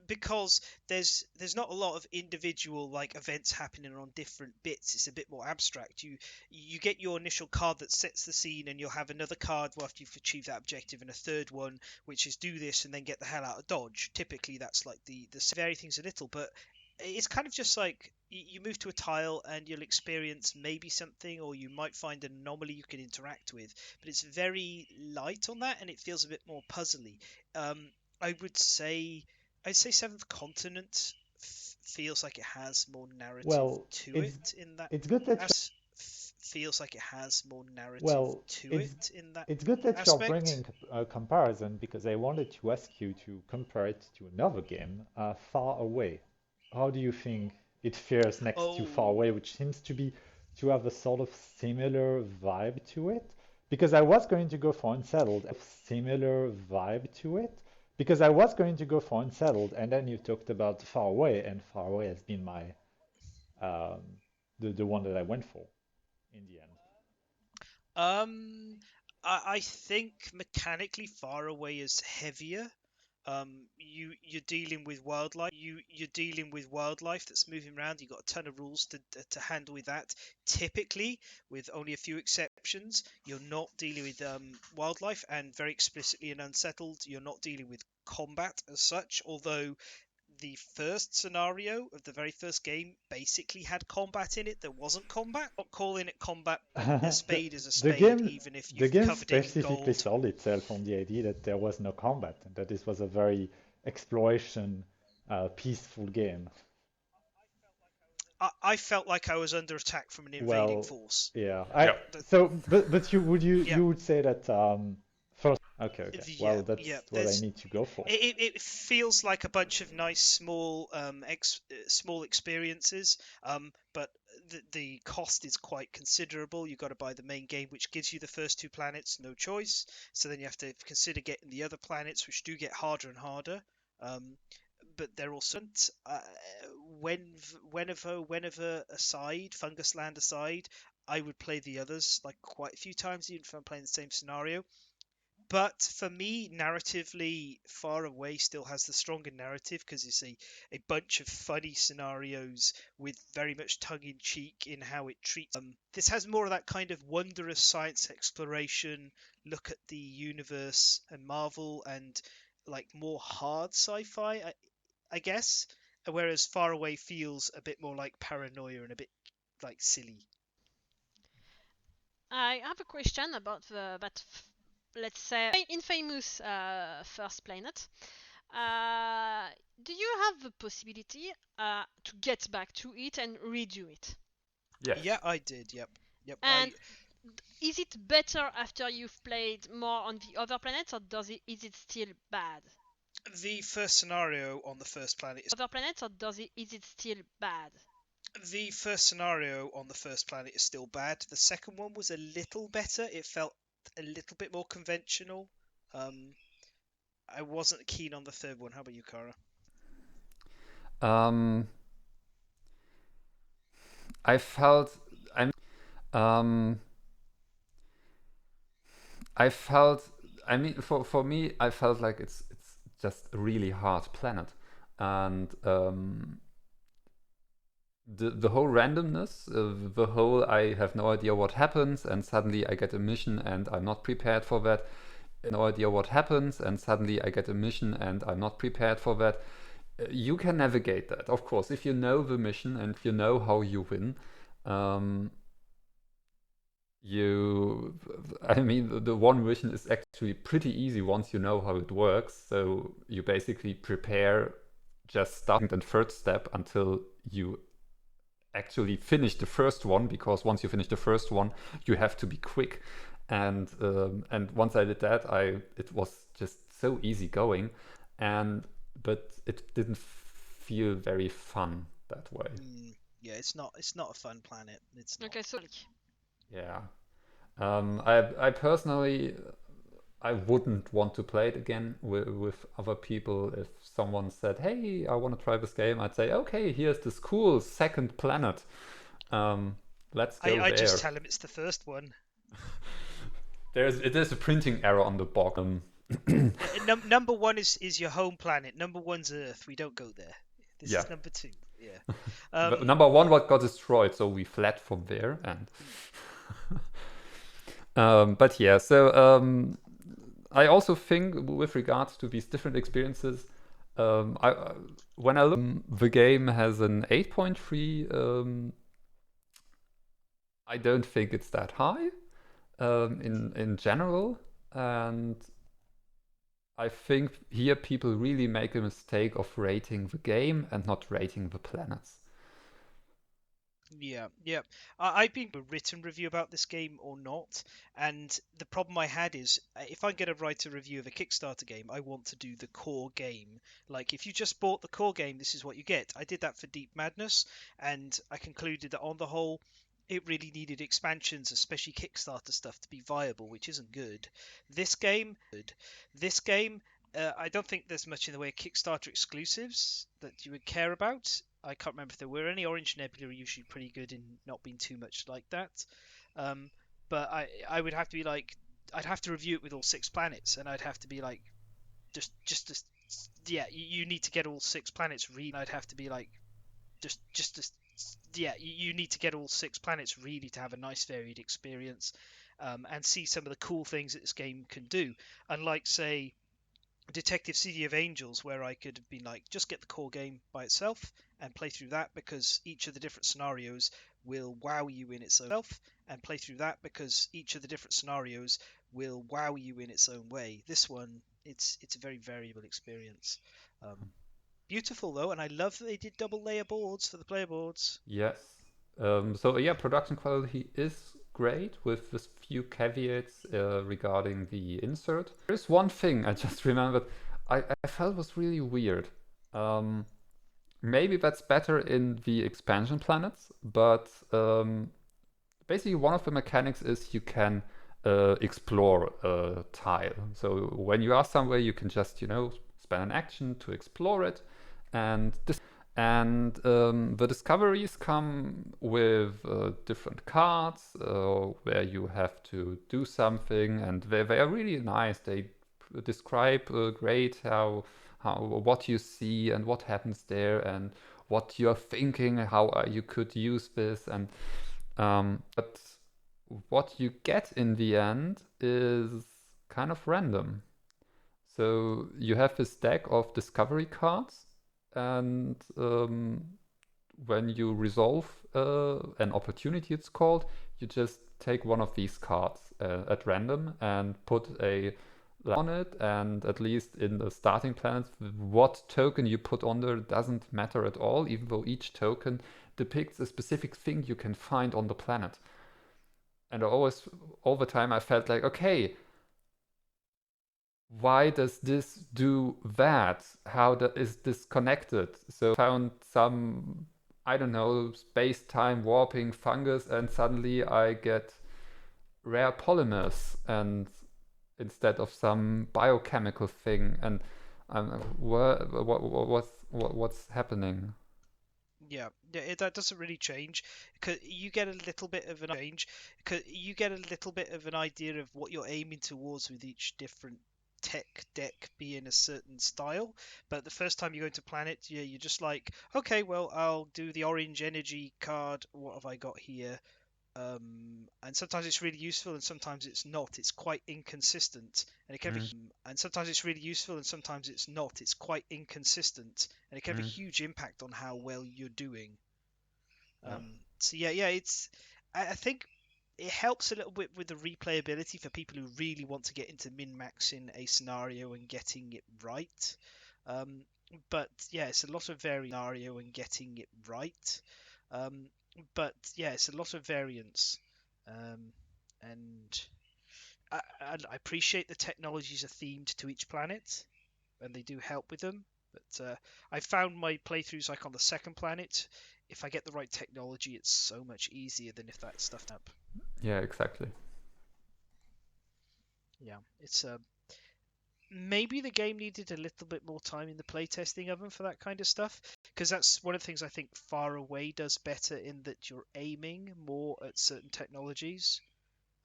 because there's not a lot of individual like events happening on different bits. It's a bit more abstract. You get your initial card that sets the scene, and you'll have another card after you've achieved that objective, and a third one which is do this and then get the hell out of Dodge. Typically that's like the vary things a little, but it's kind of just like you move to a tile and you'll experience maybe something, or you might find an anomaly you can interact with, but it's very light on that, and it feels a bit more puzzly. I would say I'd say Seventh Continent feels like it has more narrative Well, to it's it in that it's good that feels like it has more narrative well, to it's it in that it's good that you're aspect. bringing a comparison, because I wanted to ask you to compare it to another game, Far Away. How do you think it fares next to Far Oh, Away, which seems to have a sort of similar vibe to it? Because I was going to go for Unsettled, similar vibe to it. Because I was going to go for Unsettled, and then you talked about Far Away, and Far Away has been my um, the one that I went for in the end. um, I think mechanically Far Away is heavier. You're dealing with wildlife. You're dealing with wildlife that's moving around. You've got a ton of rules to handle with that. Typically, with only a few exceptions, you're not dealing with wildlife, and very explicitly in Unsettled, you're not dealing with combat as such. Although the first scenario of the very first game basically had combat in it. There wasn't combat. Not calling it combat. A The, spade is a the spade, game even if the you've game covered it in specifically gold. sold itself on the idea that there was no combat, and that this was a very exploration peaceful game. I felt like I was under attack from an invading Well, force. yeah. Yeah. So but Yeah, you would say that first. Okay. yeah, Well, that's yeah. what I need to go for. It feels like a bunch of nice small small experiences, but the cost is quite considerable. You've got to buy the main game, which gives you the first 2 planets, no choice. So then you have to consider getting the other planets, which do get harder and harder. Um, but they're also when whenever aside, Fungus Land aside, I would play the others like quite a few times, even if I'm playing the same scenario. But for me, narratively, Far Away still has the stronger narrative because it's a bunch of funny scenarios with very much tongue in cheek in how it treats. This has more of that kind of wondrous science exploration, look at the universe and Marvel, and like more hard sci-fi, I guess. Whereas Far Away feels a bit more like paranoia and a bit like silly. I have a question about let's say, infamous first planet. Uh, do you have the possibility to get back to it and redo it? Yes. Yeah, I did. Yep. Yep. And is it better after you've played more on the other planets, or is it still bad? The first scenario on the first planet is Other planets, or is it still bad? The first scenario on the first planet is still bad. The second one was a little better. It felt a little bit more conventional. Um, I wasn't keen on the third one. How about you, Cara? Um, I felt I'm um I felt I mean for me I felt like it's just a really hard planet, and the whole randomness, the whole I have no idea what happens, and suddenly I get a mission and I'm not prepared for that. No idea what happens, and suddenly I get a mission and I'm not prepared for that. You can navigate that, of course, if you know the mission and you know how you win. Um, you, I mean, the one mission is actually pretty easy once you know how it works. So you basically prepare just stuff and third step until you actually finish the first one, because once you finish the first one, you have to be quick. And once I did that, it was just so easy going, but it didn't feel very fun that way. Yeah, it's not a fun planet. It's not. Okay, so Yeah. I personally, I wouldn't want to play it again with other people. If someone said, "Hey, I want to try this game," I'd say, "Okay, here's this cool second planet. Let's go I there." just tell him it's the first one. There's a printing error on the box. Number one is your home planet. Number one's Earth. We don't go there. This Yeah. is number two. Yeah. Number one, what got destroyed, so we fled from there. And but yeah, so I also think with regards to these different experiences, when I look, the game has an 8.3. I don't think it's that high in general, and I think here people really make a mistake of rating the game and not rating the planets. Yeah, yeah. I've been a written review about this game or not, and the problem I had is if I'm going to write a review of a Kickstarter game, I want to do the core game. Like if you just bought the core game, this is what you get. I did that for Deep Madness, and I concluded that on the whole, it really needed expansions, especially Kickstarter stuff, to be viable, which isn't good. This game, I don't think there's much in the way of Kickstarter exclusives that you would care about. I can't remember if there were any. Orange Nebula are usually pretty good in not being too much like that. Um, but I would have to be like, I'd have to review it with all 6 planets, and I'd have to be like, just yeah, you need to get all 6 planets. Really, I'd have to be like, yeah, you need to get all 6 planets really to have a nice varied experience, and see some of the cool things that this game can do. Unlike say Detective City of Angels, where I could have been like, just get the core game by itself and play through that because each of the different scenarios will wow you in its own self, and play through that because each of the different scenarios will wow you in its own way. This one, it's a very variable experience. Beautiful though, and I love that they did double layer boards for the player boards. Yes. So yeah, production quality is great with this few caveats regarding the insert. There's one thing I just remembered I felt was really weird. Maybe that's better in the expansion planets, but basically one of the mechanics is you can explore a tile. So when you are somewhere, you can just, spend an action to explore it, and the discoveries come with different cards where you have to do something, and they are really nice. They describe great how what you see and what happens there and what you're thinking, how you could use this, and but what you get in the end is kind of random. So you have this deck of discovery cards, and when you resolve an opportunity, it's called, you just take one of these cards at random and put a on it, and at least in the starting planets, what token you put on there doesn't matter at all, even though each token depicts a specific thing you can find on the planet. And always, all the time, I felt like, okay, why does this do that? How is this connected? So I found some, I don't know, space-time warping fungus, and suddenly I get rare polymers, and instead of some biochemical thing, and what's happening? Yeah, that doesn't really change. You get a little bit of an idea of what you're aiming towards with each different tech deck be in a certain style, but the first time you go into planet, yeah, you're just like, okay, well, I'll do the orange energy card. What have I got here? And sometimes it's really useful, and sometimes it's not. It's quite inconsistent, and it can have and sometimes it's really useful, and sometimes it's not. It's quite inconsistent, and it can have a huge impact on how well you're doing. So yeah, I think it helps a little bit with the replayability for people who really want to get into min-maxing a scenario and getting it right. But yeah, it's a lot of scenario and getting it right. But yeah, it's a lot of variance. And I appreciate the technologies are themed to each planet, and they do help with them. But I found my playthroughs like on the second planet. If I get the right technology, it's so much easier than if that's stuffed up. Yeah, exactly. Yeah, it's maybe the game needed a little bit more time in the playtesting of them for that kind of stuff, because that's one of the things I think Far Away does better, in that you're aiming more at certain technologies,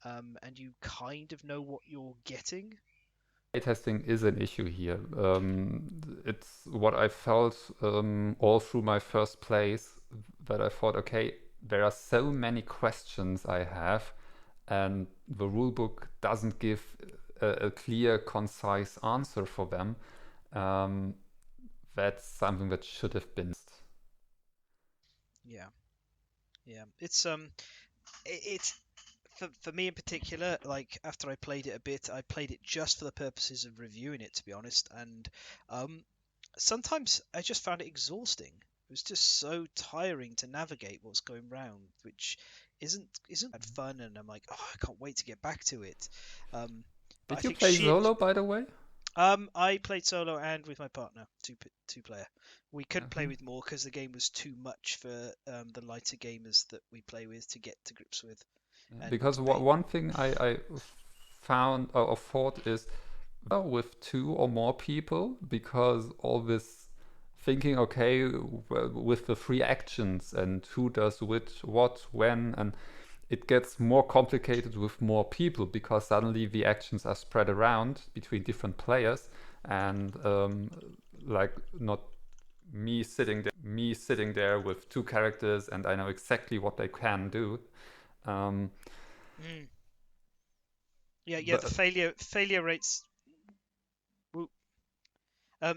and you kind of know what you're getting. Testing is an issue here. It's what I felt all through my first plays, that I thought, okay, there are so many questions I have, and the rulebook doesn't give a clear, concise answer for them. That's something that should have been. Yeah, it's for me in particular, like after I played it a bit, I played it just for the purposes of reviewing it, to be honest, and sometimes I just found it exhausting. It was just so tiring to navigate what's going round, which isn't that fun, and I'm like, oh, I can't wait to get back to it. But Did I you think play solo, by the way? I played solo and with my partner, two player. We couldn't play with more because the game was too much for the lighter gamers that we play with to get to grips with. And Because one thing I found or thought is with two or more people, because all this thinking, okay, with the three actions and who does which, what, when, and it gets more complicated with more people, because suddenly the actions are spread around between different players, and like not me sitting there with two characters and I know exactly what they can do. Yeah, the failure rates.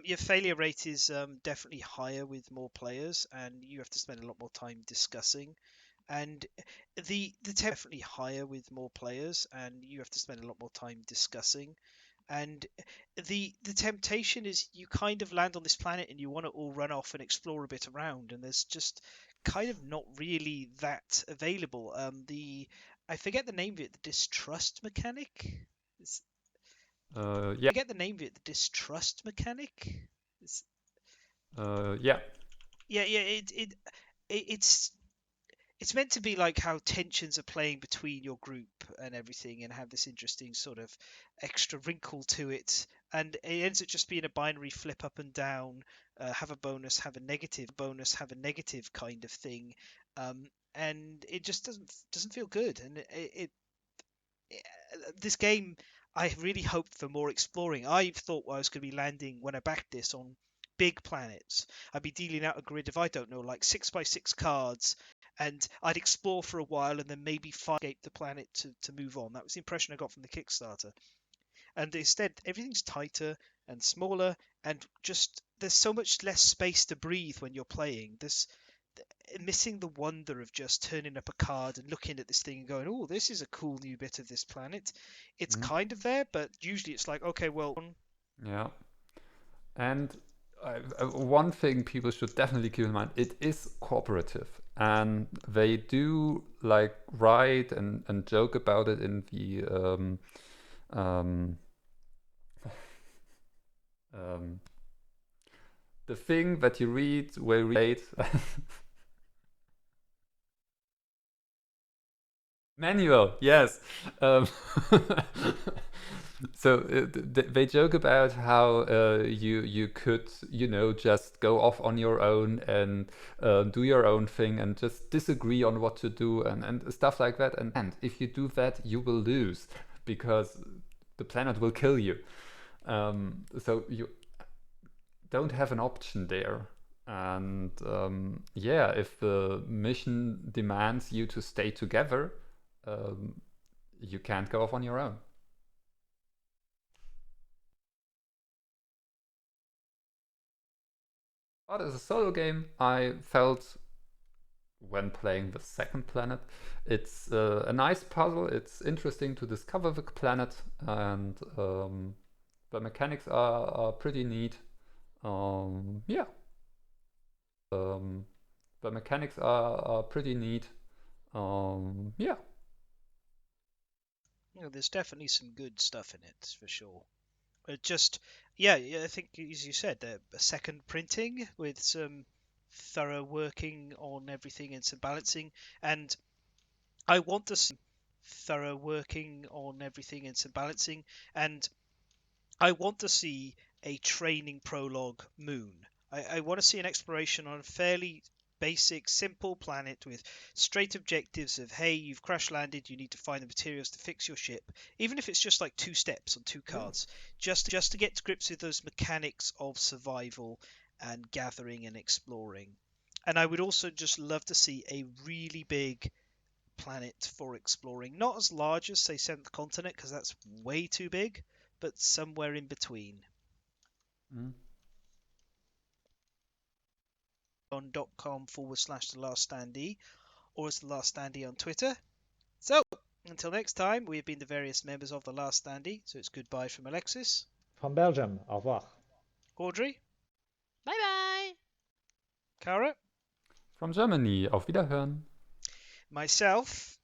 Your failure rate is definitely higher with more players, and you have to spend a lot more time discussing. And the definitely higher with more players, and you have to spend a lot more time discussing. And the temptation is you kind of land on this planet and you want to all run off and explore a bit around, and there's just kind of not really that available. I forget the name of it, the distrust mechanic. Yeah. I get the name of it, the distrust mechanic. Yeah. It's meant to be like how tensions are playing between your group and everything, and have this interesting sort of extra wrinkle to it. And it ends up just being a binary flip up and down, have a bonus, have a negative kind of thing, and it just doesn't feel good. And this game, I really hoped for more exploring. I thought I was going to be landing, when I backed this, on big planets. I'd be dealing out a grid of, I don't know, like 6x6 cards, and I'd explore for a while and then maybe escape the planet to move on. That was the impression I got from the Kickstarter. And instead, everything's tighter and smaller, and just there's so much less space to breathe when you're playing. There's missing the wonder of just turning up a card and looking at this thing and going, oh, this is a cool new bit of this planet. It's kind of there, but usually it's like, okay, well. Yeah. And one thing people should definitely keep in mind, it is cooperative, and they do like write and joke about it in the thing that you read where you read manual, yes. So they joke about how you could, just go off on your own and do your own thing and just disagree on what to do and stuff like that. And if you do that, you will lose, because the planet will kill you. So you don't have an option there. And yeah, if the mission demands you to stay together, you can't go off on your own. But as a solo game, I felt when playing the second planet, it's a nice puzzle. It's interesting to discover the planet, and the mechanics are pretty neat. Yeah. The mechanics are pretty neat. Yeah. There's definitely some good stuff in it for sure. Just yeah, I think as you said, a second printing with some thorough working on everything and some balancing. And I want to see thorough working on everything and some balancing. And I want to see a training prologue moon. I want to see an exploration on a fairly basic, simple planet with straight objectives of, hey, you've crash landed, you need to find the materials to fix your ship, even if it's just like 2 steps on 2 cards, just to get to grips with those mechanics of survival and gathering and exploring. And I would also just love to see a really big planet for exploring, not as large as say Seventh Continent because that's way too big, but somewhere in between. Mm. On .com/The Last Standee, or as The Last Standee on Twitter. So, until next time, we have been the various members of The Last Standee. So it's goodbye from Alexis. From Belgium, au revoir. Audrey. Bye bye. Cara. From Germany, auf Wiederhören. Myself.